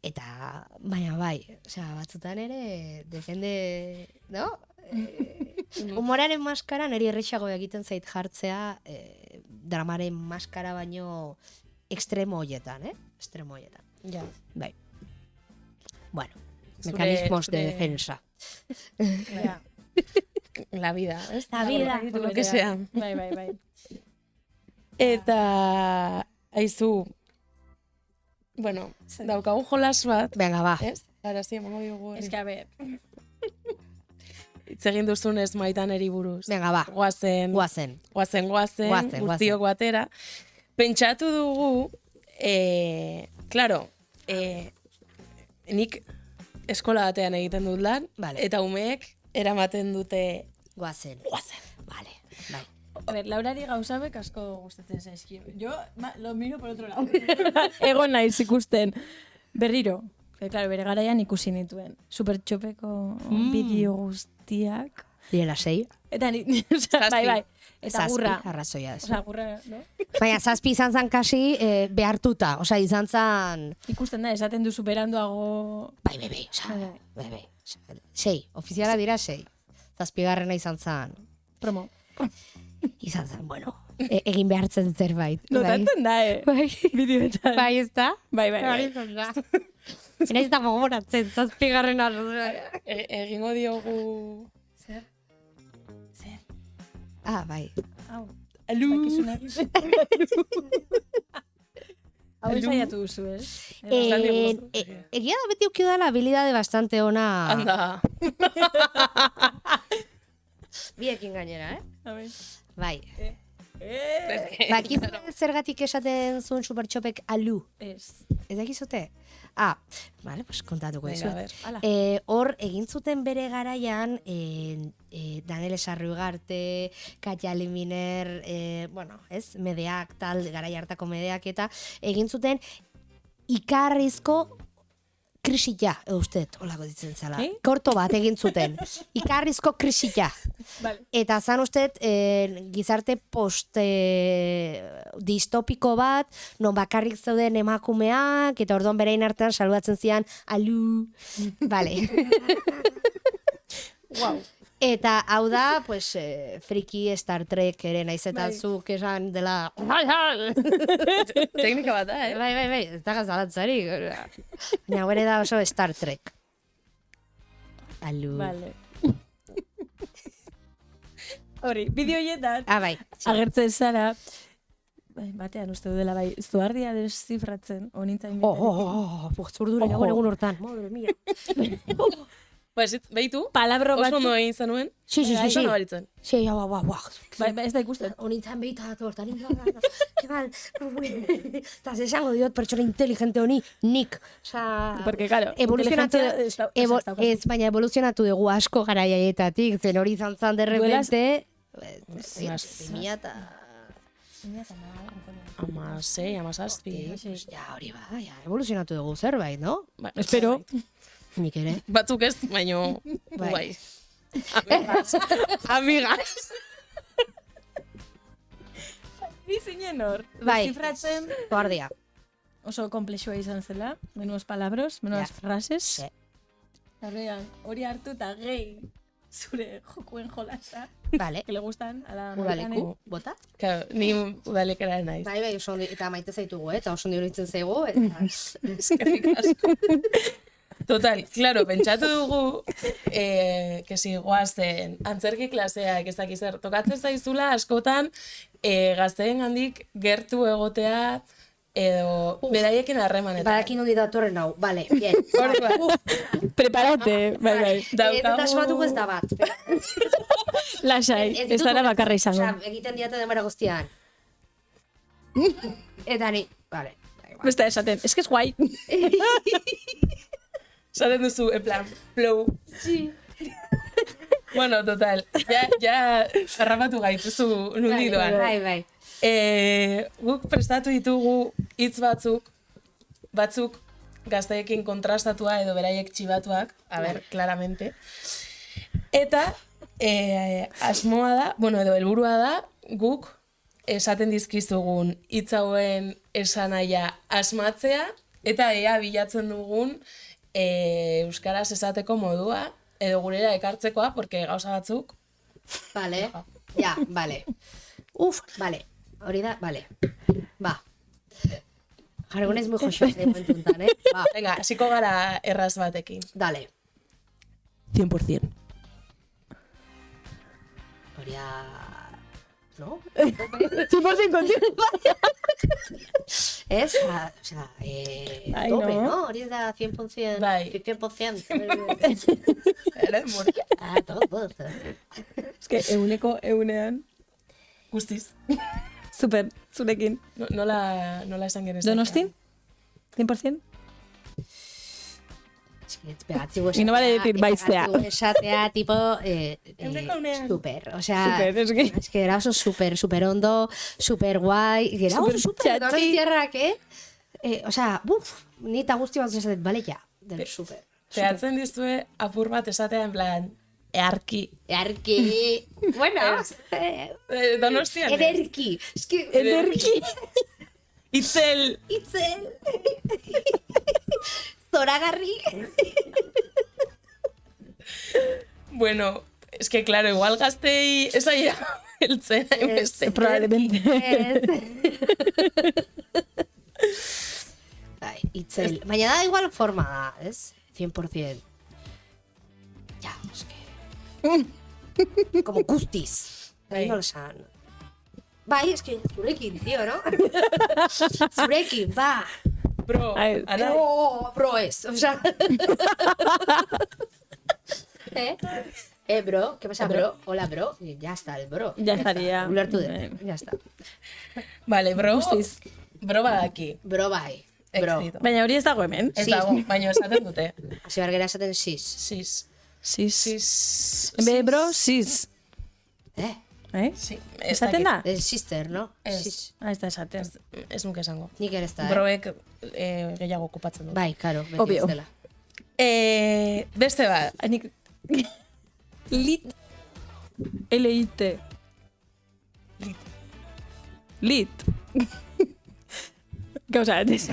Eta, baina bai, osea, batzutan ere, depende, no? Humoraren maskara niri errexago egiten zait jartzea, dramaren maskara baino ekstremo hoietan, Ekstremo hoietan. Ja. Bai. Bueno, mecanismos de defensa. La vida, ¿ves? La vida, lo que sea. Bai. Eta, aizu, bueno, daukagun jolas bat. Venga, ba. Ez? Ara, sí, emango diogu. Ez que, a ver. Itzegin duzunez maitan eri buruz. Venga, ba. Guazen, guztiok batera. Pentsatu dugu, claro, nik eskola batean egiten dut lan, vale. Eta umeek eramaten dute Guazen. Vale, bai. A ver, Laurari gauzabek asko gustatzen zaizkio. Yo lo miro por otro lado. Egon naiz ikusten. Berriro. Claro, bere garaian ikusi nituen. Supertxopeko bideo guztiak. Direla 6. Eta bai. Eta gurra. Arrazoia ez. Osa, gurra, no? Baina, 7 izan zan kasi behartuta. Osa, izan zan... Ikusten da, esaten duzu beranduago... Bai. Osa, bai. 6. Ofiziala dira 6. 7garrena izan zan... Promo. Izan zan, bueno. Egin behartzen zerbait. Notatzen da, Bai. Bideoetan. Bai, ez da? Bai. Zena ez da gogoratzen, 7garrena. Egingo diogu... Zer? Ah, bai. Hau. Alu. Hau ensaiatu duzu, ez? Egia da beti ukio da la habilidade bastante ona. Anda. Biekin gainera, A ver. Bai. Bakizu zergatik esaten zuen Supertxopek alu? Ez. Ez dakizute? Vale, pues kontatuko Venga, dizuet. Hor, egin zuten bere garaian, Daniel Sarrugarte, Katia Liminer, medeak, tal, garai hartako medeak, eta egin zuten ikarrizko krisila, eustet, holako ditzen zala. Korto bat egin zuten. Ikarrizko krisila. Vale. Eta zan ustet, gizarte distopiko bat, non bakarrik zeuden emakumeak, eta orduan berein artean saludatzen zian, alu. Vale. Wow. Eta hau da, pues, friki Star Trek ere naiz eta zuk esan dela... Teknika bat da, Bai, ez da gazalantzari. Baina bere da oso Star Trek. Alu. Vale. Hori, bideoietan Bai. agertzen zara, batean uste dela bai, zuardia deszifratzen, honintzain bideoietan. Zurdure egun hortan. Madre mia. Pues, behitu, Palabro oso batzuk. ondo egin zenuen. Sí. Oso nabaritzen. Sí, Bai, ez da ikusten. Honintzen behitatu hortan. Kemal. Eta esango diot pertsona inteligente honi, nik. Osa, Porque, claro, evoluzionatu, ez baina evoluzionatu dugu asko garaiaietatik, zen hori zantzan de repente... 2000 eta... 16, Ja, hori ba, evoluzionatu dugu zerbait, no? Espero. Nik ere. Batzuk ez, baino... Bai. Amigas. Ni zinen hor. Bai. Deszifratzen Guardia. oso komplexua izan zela. Menuaz palabras, menuaz frases. Sí. Arrean, hori hartu eta gehi zure jokuen jolasa. Vale. Que le gustan a la Udaleku, bota? Claro, ni udalekara naiz. Bai, oso eta maite zaitugu, eta oso ondo iruditzen zaigu, eta... Eskerrik asko. Total, claro, pentsatu dugu, que si goazen antzerki klaseak ez dakiz zer, tokatzen zaizula askotan gazteen handik gertu egotea edo beraiekin harremanetan. Badakin hundi datorren hau, vale, bien. Preparate, bai. Eta asmatuko ez da bat. Lasai, ez dara bakarra izango. Osea, egiten diate denbora guztian. Eta ni, vale. Beste esaten, es que es guai. Zaten duzu, en plan, flow. Sí. Bueno, total, ja harrapatu gaituzu nundi doan. Bai. Guk prestatu ditugu hitz batzuk gazteekin kontrastatua edo beraiek txibatuak, claramente. Eta asmoa da, edo helburua da, guk esaten dizkizugun hitz hauen esanahia asmatzea, eta ea bilatzen dugun euskaraz esateko modua, edo gurera ekartzekoa, porque gauza batzuk... Vale, ja, vale. Vale, hori da, vale. Ba. Jargonez muy joxoak de momentuntan, Ba. Venga, hasiko gara erraz batekin. Dale. 100%. Hori da... ¿No? 100% contigo. Ez? Osea, tope, ¿no? Hori da 100%. Bai. 100%. Eres morria. Todo. Es que eunean. Guztiz. Super, zurekin. Nola esan genezak. Donostin? 100%? Y no vale decir baiztea. Esatea, tipo, super. O sea, es que era oso super ondo, super guai. Era oso super, donosti tierrak, o sea, ni eta guzti bat esaten, bale, ja, del super. Teatzen dizue apur bat esatea en plan, earki. Bueno. Donostian. Ederki. Itzel. Zoragarri. Bueno, es que claro, igual gaztei esa ya heltzen. Probablemente. Bai, itzel. Baina da igual forma da, ez? 100%. Ja, es que... Como guztiz. Bai, no lo san. Bai, es que zurekin, tío, ¿no? Zurekin, ba. Bro, Ana. Bro ez, o sea... Bro, ¿qué pasa, bro? Hola, bro. Y ya está, el bro. Ya estaría. Ulertu dut, ya está. Vale, bro badaki. Bro bai, bro. Éxito. Baina hori ez dago hemen. Ez dago, baina esaten dute. Hasi behar gara esaten sis. Sis. Sis. En vez de bro, sis. Sí, Esaten da? El sister, no? Ez. Sis. Ez da esaten. Ez nuke esango. Nik ere ez da, Broek gehiago okupatzen dut. Bai, karo, beti Obvio. ez dela. Beste bat. Nik... Lit. L-I-T. Lit. Gauza, ez.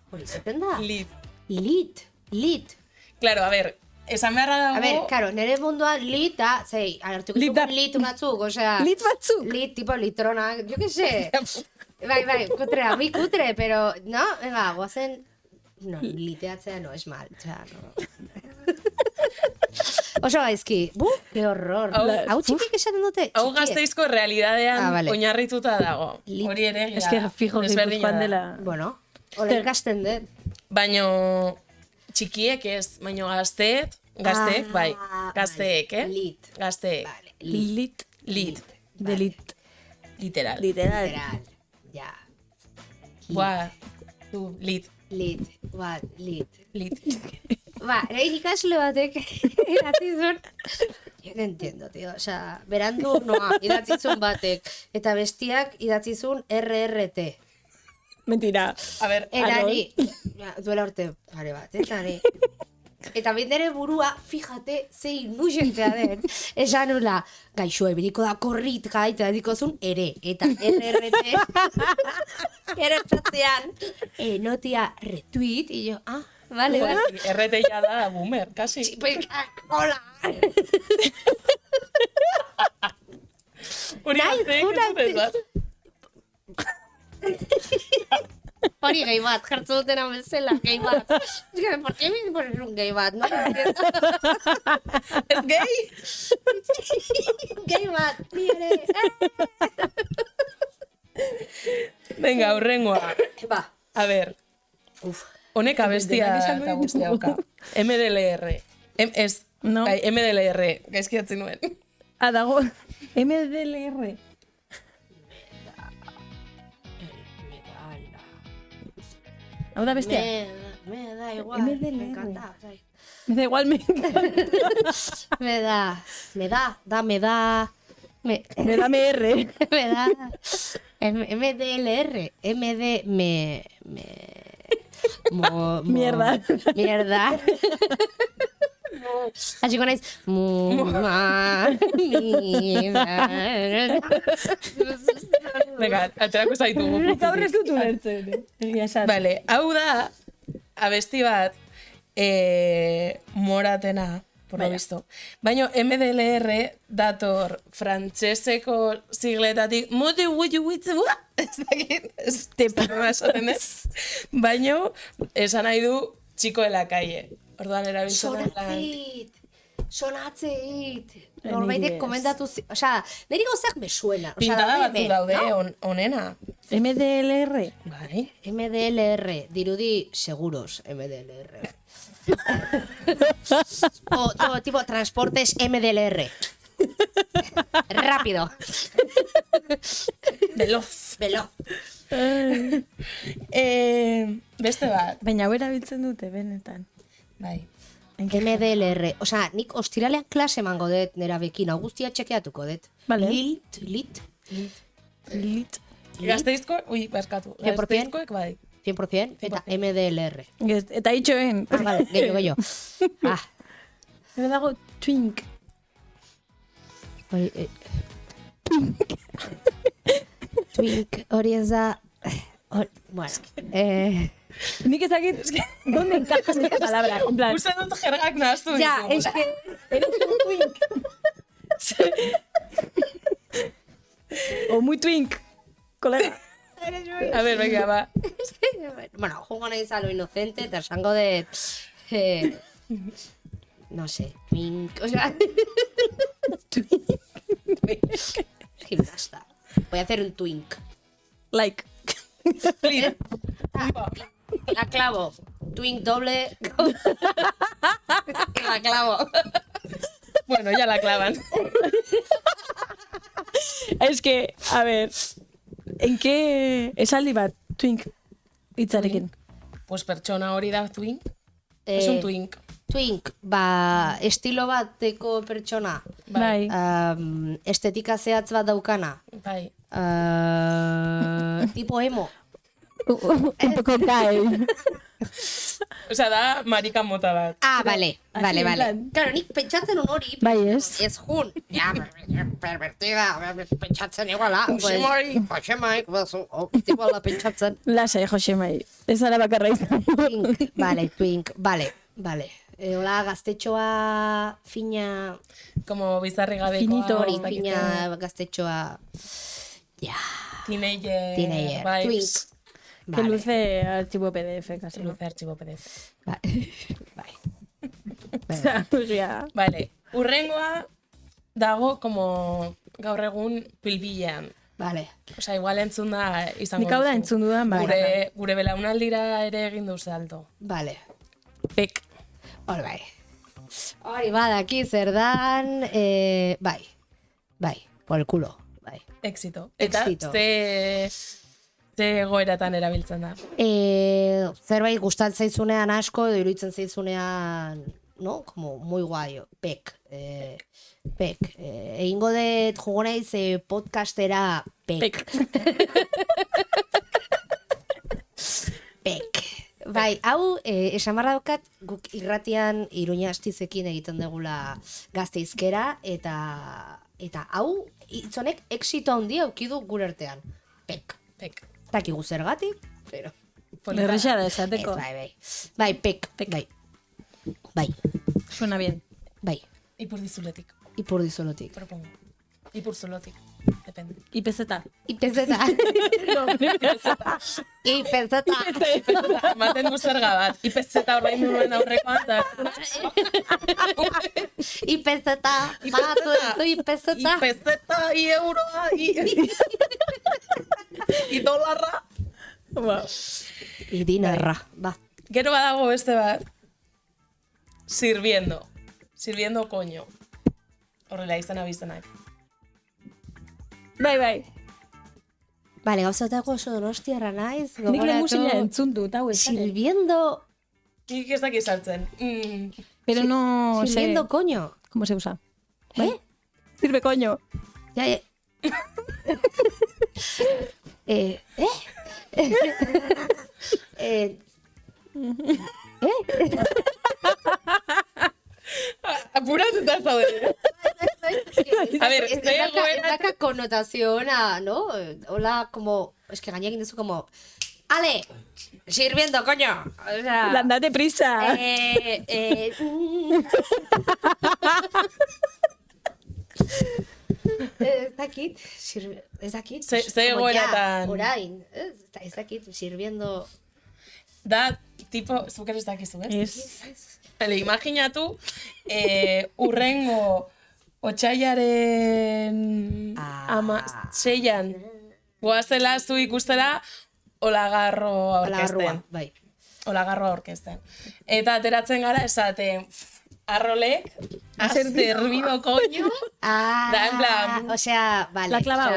Hori izaten da? Lit. Lit. Claro, a ver, esan beharra dago... A ver, karo, nire munduan lit da, zei, hartuko Lit da. lit batzuk, osea... Lit batzuk. Lit, tipo litronak, yo que sé. Bai, kutre, a mi kutre, pero, no, venga, guazen... No, liteatzea no es mal, osea, no. Oso gaizki, qué horror. Hau txikik esaten dute? Hau Txikiek. Gasteizko realidadean vale. oinarrituta dago. Hori ere, Ez que fijo gipuzkoan dela. Bueno, hori ikasten dut. Baino txikiek ez, baino gazteek, bai. Gazteek, Lit. Gazteek. Vale, Lit. Lit. De lit. Literal. Literal. literal. Ja. Buah, tu, lit. Lit. Lit. Ba, nire ikasle batek idatzi zuen. Yo no entiendo, tío. O sea, berandu noa idatzi zuen batek. Eta bestiak idatzi zuen RRT. Mentira. A ver, Eta ni, duela urte pare bat, eta ni. Eta bendere burua, fíjate, ze inusentea den. Esan nula, gaixo, ebiriko da korrit gaita, dikozun ere. Eta RRT, ero txatzean, notia retweet, y yo, vale, vale. RT ya da boomer, casi. Sí, pues, hola. Hori gazteek ez dut esan. Hori gehi bat, jartzu dutena bezala, gehi bat. ¿Por qué me pones un gehi bat? No lo entiendo. Ez gay? Gehi bat, nire. Venga, hurrengoa. Ba. A ver, honek abestia eta guztia dauka. MDLR. No. Bai, MDLR, gaizkiatzen nuen. Dago. MDLR. Hau da bestia? Me da igual, MDLR. me encanta. Me da igual, me encanta. Me da MR. MDLR. Mierda. Mierda. Así con Venga, aterako zaitugu. Gaur ez dut ulertzen. Egia esan. Vale, hau da, abesti bat, moratena, por lo visto. Baina MDLR dator frantseseko sigletatik mote witzu ez dakit, ez teparra esaten ez. Baina esan nahi du chico de la calle. Orduan erabiltzen Sonatzeit. Norbaitek komentatu, osea, niri gozak me suena. Pintada batzu daude, onena. MDLR. Bai. MDLR, dirudi seguros, MDLR. O tipo transportes MDLR. Rápido. Veloz. Beste bat. Baina hau erabiltzen dute, benetan. Bai. MDLR. Osea, nik ostiralean klase emango dut nera bekin, guztia txekeatuko dut. Vale. Lit. Gazteizko, barkatu. 100%? Gazteizkoek bai. 100%, eta MDLR. Eta itxoen. Vale, gehiago. Gero dago twink. Twink, hori ez da... Bueno, Nik ezakit, ¿dónde encajas esta palabra? En plan, Uste dut jergak nahaztu ya, ditu. es que... eres un twink. O muy twink, colega. A ver, venga, va. Bueno, juego naiz a lo inocente, eta esango de... no sé, twink, o sea... Gimnasta. Voy a hacer un twink. Like. Clean. La clavo. Twink doble. La clavo. Bueno, ya la clavan. Es que, a ver, ¿en qué esaldi bat twink hitzarekin? Pues pertsona hori da twink. Es un twink. Twink, estilo bateko pertsona. Bai. Estetika zehatz bat daukana. Bai. Tipo emo. Un poco gay. Osea, da marika mota bat. Vale. Claro, nik pentsatzen hori. Bai, ez. Ez jun. Ja, pervertida, pentsatzen iguala. Joxemaik, iguala pentsatzen. Lasai, Josemai. Ez ara bakarra izan. Twink, vale. Hola, gaztetxoa fina... Como bizarri gabekoa. Finito. Hori, fina gaztetxoa... Ja. Teenager. Bai. Twink. Que luce archivo PDF, casi. Luce archivo PDF. Bai. Vale. Urrengoa dago como gaur egun pilbilean. Vale. Osea, igual entzun da izango Nik hau da entzun dudan, bai. Gure belaunaldira ere egin du salto. Vale. Pek. Hori badaki zer dan, bai, por el culo, bai. Éxito. Eta ze egoeratan erabiltzen da? Zerbait gustatzen zaizunean asko, edo iruditzen zaizunean, no? Como muy guay, pek. Egingo dut jugo naiz podcastera pek. Pek. Bai, hau, esamarra daukat, guk irratian Iruña Astizekin egiten degula Gasteizkera, eta hau, itzonek, exito handia aukidu gure artean. Pek. Takigu zergatik, pero... Lerrexea da esateko. Bai, pek. Bai. Suena bien. Bai. Ipurdizuletik. Propongo. Ipurzulotik. Depende. Ipezeta. Maten du zerga bat. Ipezeta horrein nuen aurrekoan da. Ipezeta. Batu ez du ipezeta. Ipezeta, euroa, dolarra. Dinarra. Ba. Gero badago beste bat. Sirviendo. Sirviendo coño. Horrela izan abizenak. Bai. Vale, gauzatako oso donostiarra naiz. Nik lehengusila entzun dut, hau ez. Sirviendo... Nik ez daki sartzen. Pero no sé... Sirviendo coño. ¿Cómo se usa? Sirve coño. Ya. Apuratuta zaude. A ver, estoy daka connotaziona, ¿no? Hola, como... Es que gaina egin duzu como... Ale, sirviendo, coño. O sea... Date prisa. Ez dakit. Ze egoeratan. Orain, ez dakit, sirviendo... Da, tipo, zuk ez dakizu, ez? Vale, imaginatu, urrengo otsailaren 6an goazela zu ikustera Olagarroa aurkezten. Bai. Olagarroa aurkezten. Eta ateratzen gara esaten arrolek, has servido coño. Da, en plan... O sea, vale. La clavao. O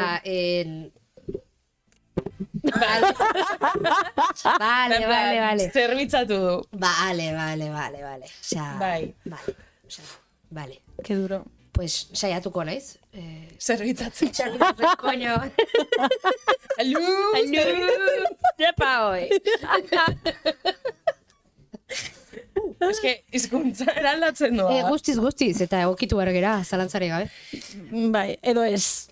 sea, Vale. Zerbitzatu du. Vale. O sea, bai. Vale. O sea, vale. Qué duro. Pues saiatuko naiz. Zerbitzatzen. Zerbitzatzen, coño. Alu. Jepa hoi. Es que izkuntza eraldatzen doa. Guztiz, eta egokitu bergera, zalantzari gabe. Bai, edo ez.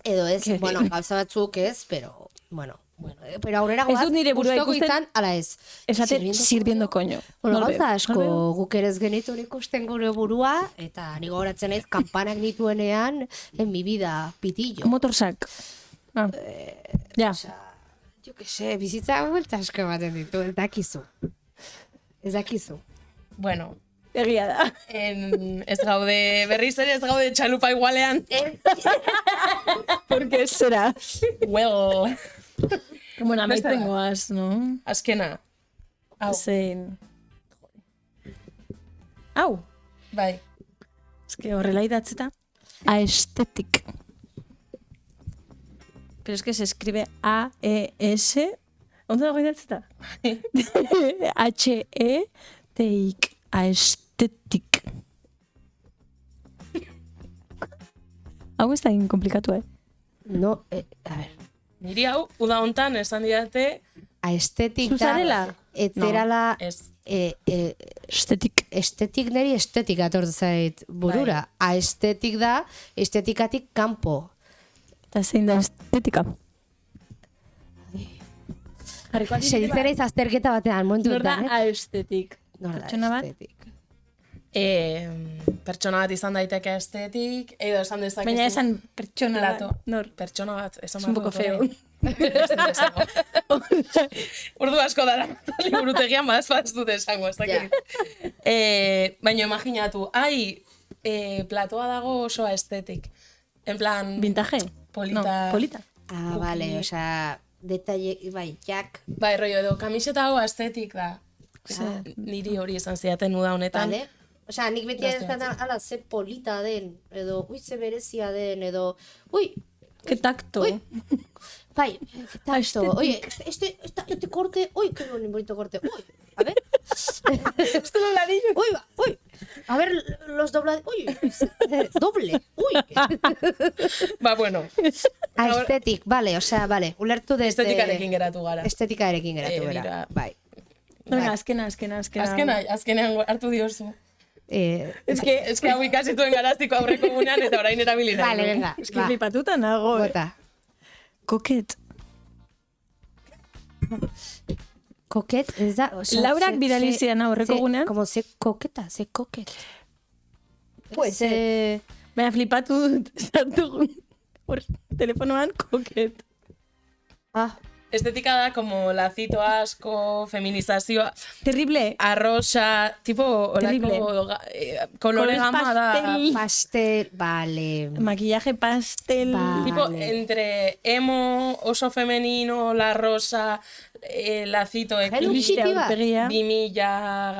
Bueno, gauza batzuk ez, pero, bueno. Pero aurrera goaz, ez dut nire burua gustoko ikusten, izan, ala ez. Esaten sirviendo coño. Bueno, gauza asko guk ere ez genituen ikusten gure burua, eta ni gogoratzen naiz kanpanak nituenean, en mi vida, pitillo. Motorsak. Ja. Jo que sé, bizitza vuelta asko ematen ditu, ez dakizu. Bueno, egia da. Ez gaude berriz ere, ez gaude txalupa igualean. ¿Por qué será? Well. Bueno, amaitzen goaz, no? Azkena. Hau. Zein. Hau. Bai. que horrela idatzeta, aesthetic. Pero es que se escribe A-E-S, ¿ondo dago idatzeta? H-E-T-I-C, aesthetic. Hau ez da inkomplikatu, No, a ver. Niri hau, uda hontan esan didate, Aesthetic da. Zuzarela? Etzerala... ez. Estetik. Estetik niri estetik atortu zait burura. Aestetik da, estetikatik kanpo. Eta zein da estetika? Seritzera azterketa batean, momentu Nor da da, aestetik? Nor da Pertsona bat? estetik. Pertsona bat izan daiteke estetik, edo esan dezakezu. Baina esan pertsona Plato. bat. Nor? Pertsona bat, esan Es un poco feo. Ordu asko dara, liburutegian ez dut esango, ez dakit. Baina imaginatu, platoa dago osoa estetik. En plan... Vintage? Polita. No, polita. Ah, vale, osea, detalle, bai, jak. Bai, rollo, edo kamiseta hau estetik da. Niri hori esan zidaten uda honetan. Vale. Osea, nik beti ezkan ala, ze polita den, edo, ze berezia den, edo, Qué tacto. bai, qué tacto. Oye, este corte, qué bonito corte. A ver. Esto lo ladillo. A ver, los doblados. Doble. Ba, bueno. Aesthetic, vale, osea, vale. Ulertu desde... Estetikarekin geratu gara. Estetikarekin geratu gara, bai. Venga, azkena. Azkenean hartu diozu. Es que hau ikasituen garaztiko aurreko gunean eta orain erabili nahi. Vale, venga, Es que flipatuta nago. Bota. Koket. Koket, ez da... Osea, Laurak bidali zidan aurreko gunean. Como ze koketa, ze koket. Pues, baina flipatu dut. Sartu hor telefonoan koket. Estetika da como lacito asko, feminizazioa, Terrible. arrosa, tipo olako kolore gama da. Pastel, vale. Maquillaje pastel. Vale. Tipo, entre emo, oso femenino, la rosa, lacito Hello ekin, Kitty bat. 2000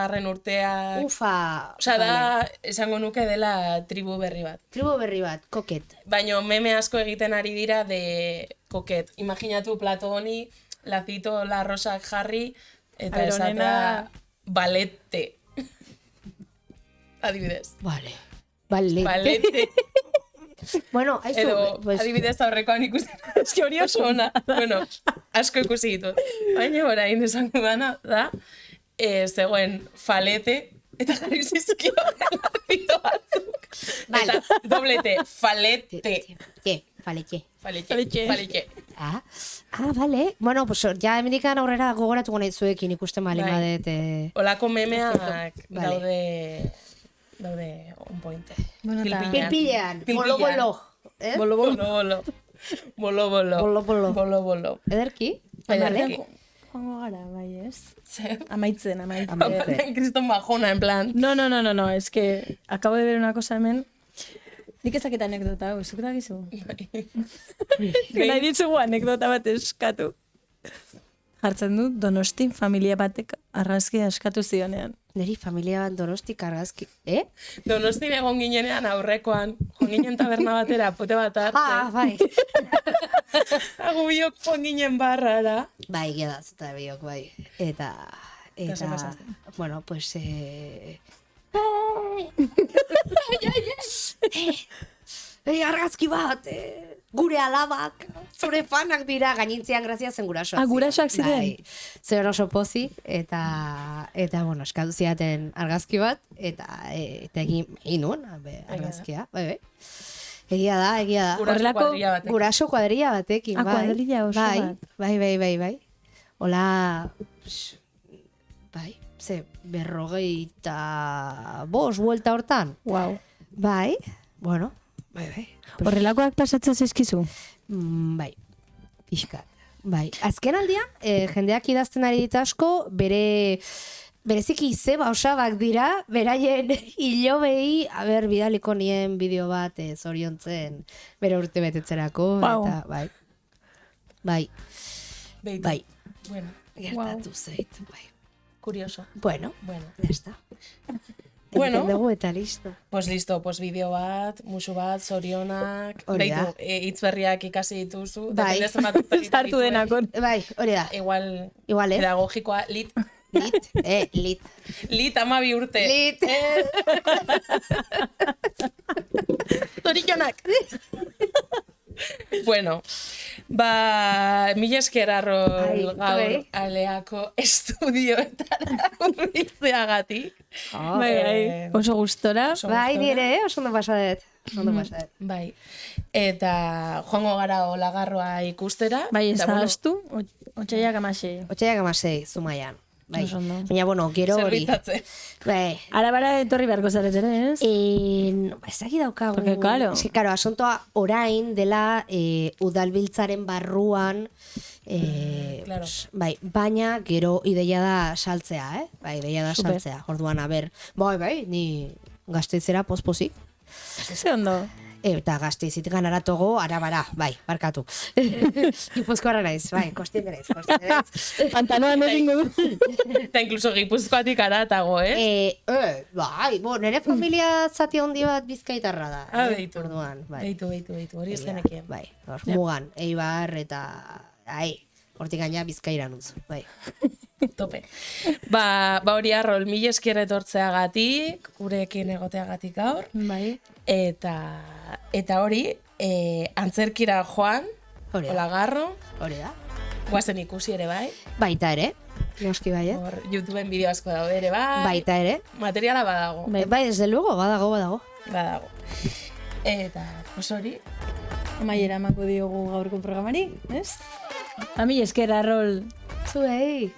garren urteak. Ufa. Osea, vale. da, esango nuke dela tribu berri bat. Tribu berri bat, koket. Baina meme asko egiten ari dira de koket. Imaginatu plato honi, lacito, la rosak jarri, eta esatea balete. Adibidez. Vale. Balete. Balete. Bueno, aizu, Edo, pues, adibidez aurrekoan ikusten. Eski hori oso ona. Bueno, asko ikusi ditut. Baina orain esango dana da, zegoen falete, eta jarri zizkio lacito batzuk. Vale. Eta doblete, falete. Falete. Falete. Ah, vale. Bueno, pues ya hemendikan aurrera gogoratuko nahi zuekin ikusten bali Bai. badet. Olako memeak Vale. daude on point. Bueno, eta- Pilpilean, bolo-bolo. Bolo-bolo. Bolo-bolo. Bolo-bolo. Ederki? Ederki. Joango gara, bai, ez? Zer? Amaitzen. Kriston bajona, en plan. No, es que acabo de ver una cosa hemen. Nik ezaketa anekdota, hau, zuk dakizu? Nahi ditzugu anekdota bat eskatu. Jartzen du, Donostin familia batek argazki askatu zionean. Neri familia bat Donostik argazki. Donostin egon ginenean aurrekoan, joan ginen taberna batera, pote bat hartzen. Bai. Agu biok joan ginen barrara. Bai, egia da, zeta biok, bai. Eta, ze pasaste? bueno, pues, argazki bat, gure alabak, zure fanak dira, gainintzean grazia zen gurasoak. Gurasoak ziren? Bai, zer oso pozik, eta bueno, eskatu ziaten argazki bat, eta egin nuen, argazkia, bai. Egia da. Guraso kuadrilla batek. Guraso kuadrilla batekin, bai. Kuadrilla oso bat. Bai. Hola, bai, ze, 45 vuelta hortan. Wow. Bai, bueno, bai. Horrelakoak pasatzen zaizkizu? Bai, pixkat. Bai, azken aldian, jendeak idazten ari dit asko, bereziki izeba osabak dira, beraien hilobei, bidaliko nien bideo bat zoriontzen bere urte betetzerako, Wow. eta bai. Bai, Bueno, gertatu zait, bai. curioso. Bueno, ya está. Bueno, dugu eta listo. Pues listo, pues bideo bat, musu bat, zorionak, Hori da. beitu, hitz berriak ikasi dituzu, Bai. depende zenbat urte Sartu denakon. Bai, hori da. Igual, Ez? pedagogikoa, lit, Lit. lit 12 urte. Lit. Zorionak! Bueno, mila esker Arrol gaur Aleako estudioetara hurbiltzeagatik. Bai, oso gustora. Bai, nire, oso ondo pasadet. Bai, eta joango gara Olagarroa ikustera. Bai, ez da astu, otxaiak amasei. Otxaiak 16, Zumaian. Bai. Oso ondo. Baina, bueno, gero hori. Zerbitzatzen. Bai. Arabara etorri beharko zaretere, ez? Ez dakit daukagu. Porque, claro. Ez que, claro, asuntoa orain dela udalbiltzaren barruan, Claro. bai, baina gero ideia da saltzea, Bai, ideia da Super. saltzea. Orduan, bai, ni Gasteizera pospozik. Ze ondo. Eta Gasteizitik ganaratogo Arabara, bai, barkatu. Gipuzkoarra naiz, bai, kostiente naiz. Pantanoan egingo du. Eta inkluso Gipuzkoatik aratago, Bai, nire familia zati handi bat bizkaitarra da. Beitu. Orduan, bai. Beitu, hori ez genekien. Bai, mugan, Eibar eta, hortik gaina Bizkaira nutzu, bai. Tope. Ba hori Arrol, mila esker etortzeagatik, gurekin egoteagatik gaur. Bai. Eta hori, antzerkira joan, Hori da. Olagarro, Hori da. guazen ikusi ere bai. Baita ere, noski baiet. Hor, YouTubeen bideo asko daude ere bai. Baita ere. Materiala badago. Bai, desde luego, badago. Badago. Eta, pues hori, Amaiera emako diogu gaurko programari, ez? Ami esker, Arrol. Zuei.